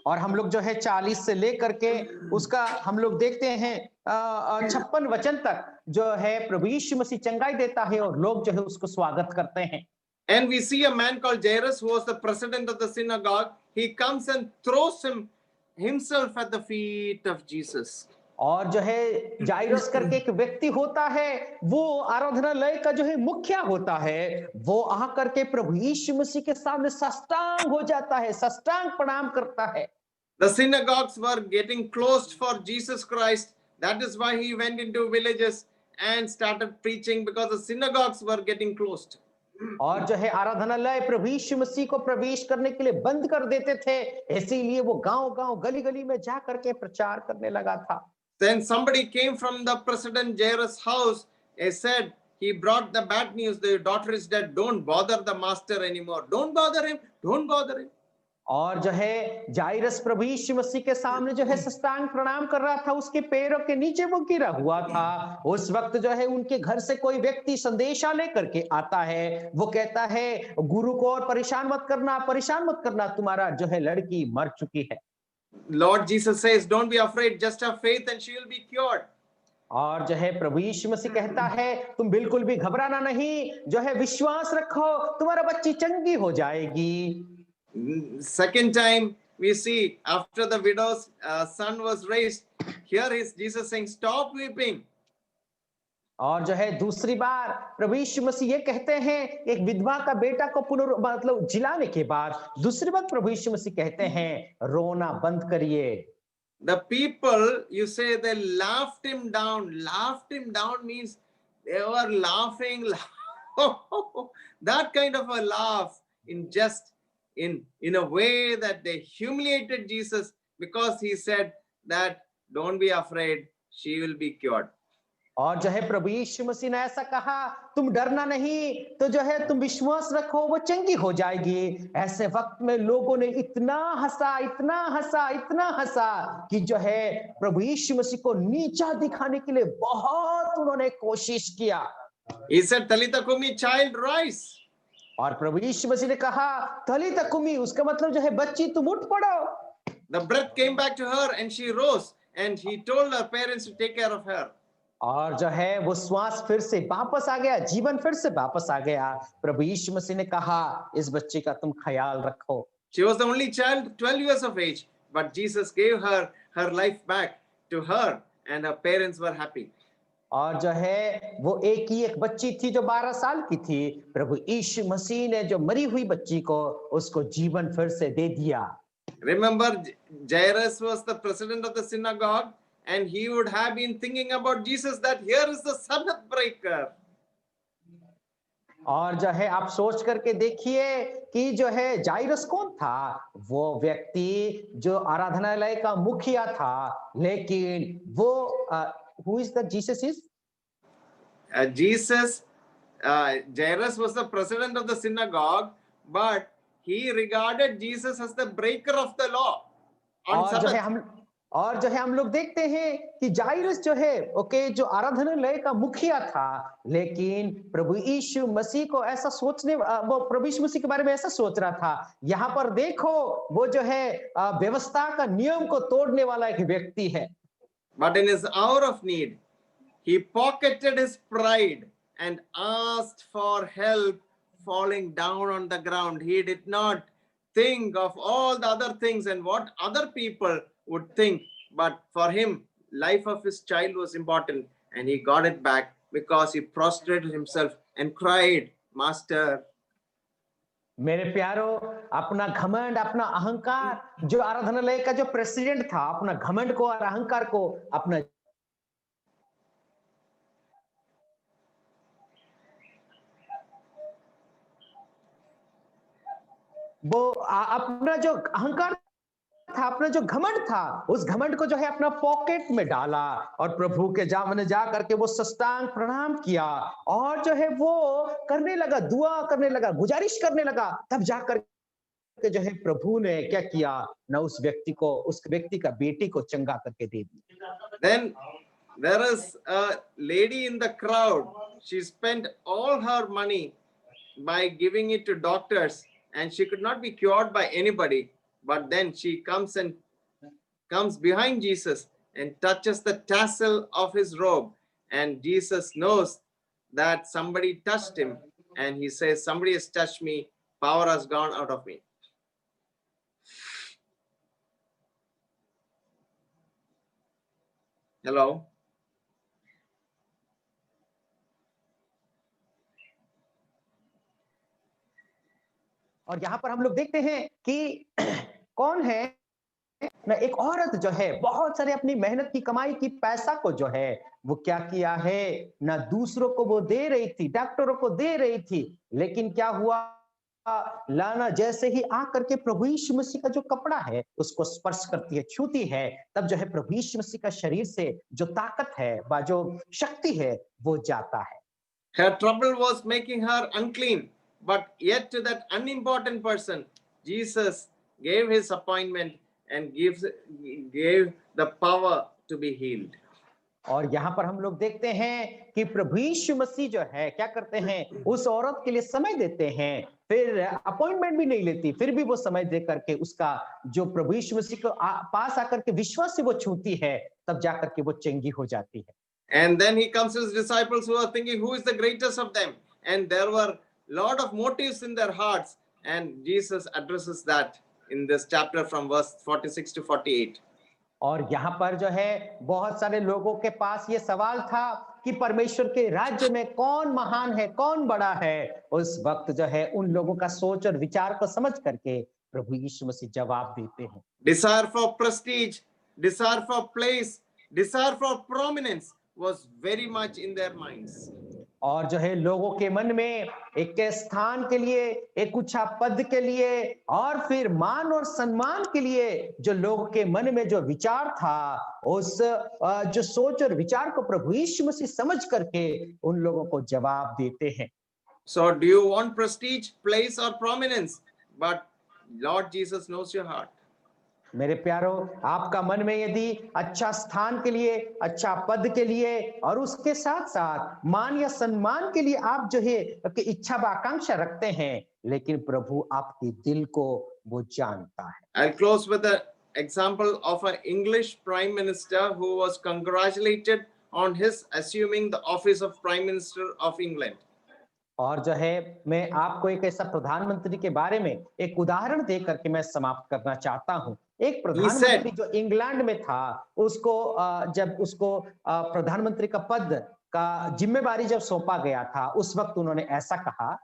और हम लोग जो है 40 से लेकर के उसका हम लोग देखते हैं 56 वचन तक जो है प्रभु यीशु मसीह चंगाई देता है और लोग जो है उसको स्वागत करते हैं। And we see a man called Jairus, who was the president of the synagogue. He comes and throws himself at the feet of Jesus. और जो है जाइरस करके एक व्यक्ति होता है, वो आराधनालय का जो है मुखिया होता है, वो आकर के प्रभु यीशु मसीह के सामने साष्टांग हो जाता है, साष्टांग प्रणाम करता है। The synagogues were getting closed for Jesus Christ. That is why he went into villages and started preaching, because the synagogues were getting closed. और जो है आराधनालय प्रभु यीशु मसीह को प्रवेश करने के लिए बंद कर देते थे, इसीलिए वो गांव-गांव, गली-गली में जा करके प्रचार करने लगा था। Then somebody came from the President Jairus' house. He said, he brought the bad news. The daughter is dead. Don't bother the master anymore. Don't bother him. Don't bother him. और जो है जाइरस प्रभु यीशु मसीह के सामने जो है साष्टांग प्रणाम कर रहा था, उसके पैरों के नीचे वो गिरा हुआ था। उस वक्त जो है उनके घर से कोई व्यक्ति संदेशा लेकर के आता है, वो कहता है गुरु को और परेशान मत करना, तुम्हारा जो है लड़की मर चुकी है। Lord Jesus says, don't be afraid, just have faith and she will be cured. और जो है प्रभु यीशु मसीह कहता है तुम बिल्कुल भी घबराना नहीं, जो है विश्वास रखो, तुम्हारा बच्ची चंगी हो जाएगी। Second time we see after the widow's son was raised, here is Jesus saying, stop weeping. और जो है दूसरी बार प्रभु यीशु मसीह ये कहते हैं, एक विधवा का बेटा को मतलब जिलाने के बाद दूसरी बार प्रभु यीशु मसीह कहते हैं रोना बंद करिए। The people, you say, they laughed him down. Laughed him down means they were laughing. That kind of a laugh in a way that they humiliated Jesus, because he said that don't be afraid, she will be cured. और जो है प्रभु यीशु मसीह ने ऐसा कहा, तुम डरना नहीं, तो जो है तुम विश्वास रखो, वो चंगी हो जाएगी। ऐसे वक्त में लोगों ने इतना हंसा कि जो है प्रभु यीशु मसीह को नीचा दिखाने के लिए बहुत उन्होंने कोशिश किया। He said, Talitha kumi, child, rise. और प्रभु यीशु मसीह ने कहा तलिता कुमी, उसका मतलब जो है बच्ची तुम उठ पड़ो। The breath came back to her and she rose, and he told her parents to take care of her. और जो है वो श्वास फिर से वापस आ गया, जीवन फिर से वापस आ गया। प्रभु यीशु मसीह ने कहा इस बच्चे का तुम ख्याल रखो। She was the only child, 12 years of age, but Jesus gave her life back to her, and her parents were happy. और जो है वो एक ही एक बच्ची थी जो 12 साल की थी। प्रभु यीशु मसीह ने जो मरी हुई बच्ची को उसको जीवन फिर से दे दिया। Remember, Jairus was the president of the synagogue, and he would have been thinking about Jesus, that here is the Sabbath breaker. और जो है आप सोच करके देखिए कि जो है जाइरस कौन था? वो व्यक्ति जो आराधनालय का मुखिया था, लेकिन वो who is the Jesus is? Jairus was the president of the synagogue, but he regarded Jesus as the breaker of the law on और जो है Sabbath. हम लोग देखते हैं कि जाइरस जो है ओके जो आराधनालय का मुखिया था, लेकिन प्रभु यीशु मसीह को ऐसा वो प्रभु यीशु मसीह के बारे में ऐसा सोच रहा था। यहाँ पर देखो वो जो है व्यवस्था का नियम को तोड़ने वाला एक व्यक्ति है। But in his hour of need, he pocketed his pride and asked for help, falling down on the ground. He did not think of all the other things and what other people would think, but for him, life of his child was important, and he got it back because he prostrated himself and cried, Master. मेरे प्यारो, अपना घमंड, अपना अहंकार, जो आराधनालय का जो प्रेसिडेंट था, अपना घमंड को और अहंकार को अपना वो अपना जो अहंकार था, अपना जो घमंड था, उस घमंड को जो है अपना पॉकेट में डाला और प्रभु के सामने जा करके वो साष्टांग प्रणाम किया और जो है वो करने लगा, दुआ करने लगा, गुजारिश करने लगा। तब जाकर के जो है प्रभु ने क्या किया ना, उस व्यक्ति का बेटी को चंगा करके दे दिया। Then there is a lady in the crowd. She spent all her money by giving it to doctors, and she could not be cured by anybody. But then she comes behind Jesus and touches the tassel of his robe, and Jesus knows that somebody touched him, and he says, somebody has touched me, power has gone out of me. Hello. और यहाँ पर हम लोग देखते हैं कि कौन है ना, एक औरत जो है बहुत सारे अपनी मेहनत की कमाई की पैसा को जो है वो क्या किया है ना, दूसरों को वो दे रही थी, डॉक्टरों को दे रही थी, लेकिन क्या हुआ, लाना जैसे ही आकर के प्रभु यीशु मसीह का जो कपड़ा है उसको स्पर्श करती है, छूती है, तब जो है प्रभु यीशु मसीह का शरीर से जो ताकत है, जो शक्ति है, वो जाता है। Her trouble was making her unclean, but yet to that unimportant person, Jesus gave his appointment and gave the power to be healed. और यहाँ पर हम लोग देखते हैं कि प्रभु यीशु मसीह जो है क्या करते हैं, उस औरत के लिए समय देते हैं, फिर अपॉइंटमेंट भी नहीं लेती, फिर भी वो समय दे करके उसका जो प्रभु यीशु मसीह को पास आकर के विश्वास से वो छूती है, तब जाकर के वो चंगी हो जाती है। And then he comes to his disciples who are thinking, who is the greatest of them? And there were a lot of motives in their hearts. And Jesus addresses that in this chapter from verse 46 to 48. और यहाँ पर जो है बहुत सारे लोगों के पास ये सवाल था कि परमेश्वर के राज्य में कौन महान है, कौन बड़ा है। उस वक्त जो है उन लोगों का सोच और विचार को समझ करके प्रभु यीशु मसीह जवाब देते हैं। Desire for prestige, desire for place, desire for prominence was very much in their minds. और जो है लोगों के मन में एक स्थान के लिए, एक ऊंचा पद के लिए और फिर मान और सम्मान के लिए जो लोगों के मन में जो विचार था, उस जो सोच और विचार को प्रभु यीशु मसीह समझ करके उन लोगों को जवाब देते हैं। So do you want prestige, place or prominence? But Lord Jesus knows your heart. मेरे प्यारो, आपका मन में यदि अच्छा स्थान के लिए, अच्छा पद के लिए और उसके साथ साथ मान या सम्मान के लिए आप जो है कि इच्छा व आकांक्षा रखते हैं, लेकिन प्रभु आपके दिल को वो जानता है। I'll close with an example of an English prime minister who was congratulated on his assuming the office of Prime Minister of England. और जो है मैं आपको एक ऐसा प्रधानमंत्री के बारे में एक उदाहरण दे करके मैं समाप्त करना चाहता हूँ। एक प्रधानमंत्री जो इंग्लैंड में था, उसको जब उसको प्रधानमंत्री का पद का जिम्मेदारी जब सौंपा गया था, उस वक्त उन्होंने ऐसा कहा,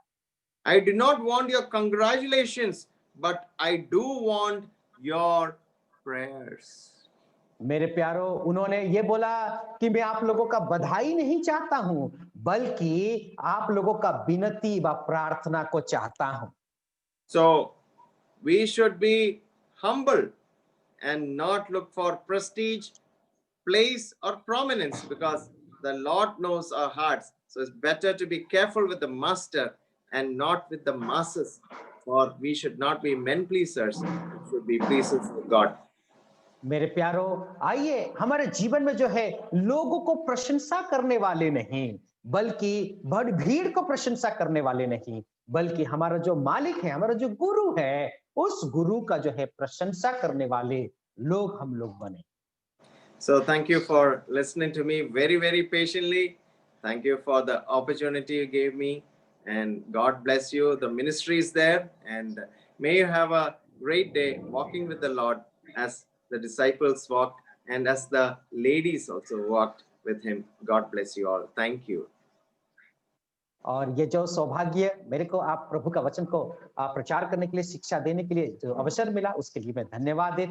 I do not want your congratulations, but I do want your prayers. मेरे प्यारो, उन्होंने ये बोला कि मैं आप लोगों का बधाई नहीं चाहता हूं, बल्कि आप लोगों का विनती व प्रार्थना को चाहता हूं। So we should be humble and not look for prestige, place, or prominence, because the Lord knows our hearts. So it's better to be careful with the master and not with the masses, for we should not be men pleasers, we should be pleasers of God. मेरे प्यारो, आइए हमारे जीवन में जो है लोगों को प्रशंसा करने वाले नहीं, बल्कि बड़ भीड़ को प्रशंसा करने वाले नहीं, बल्कि हमारा जो मालिक है, हमारा जो गुरु है, उस गुरु का जो है प्रशंसा करने वाले लोग हम लोग बने। So thank you for listening to me very, very patiently. Thank you for the opportunity you gave me. And God bless you. The ministry is there. And may you have a great day walking with the Lord as the disciples walked and as the ladies also walked with him. God bless you all. Thank you. और ये जो सौभाग्य मेरे को आप प्रभु का वचन को प्रचार करने के लिए, शिक्षा देने के लिए जो अवसर मिला, उसके लिए मैं धन्यवाद देता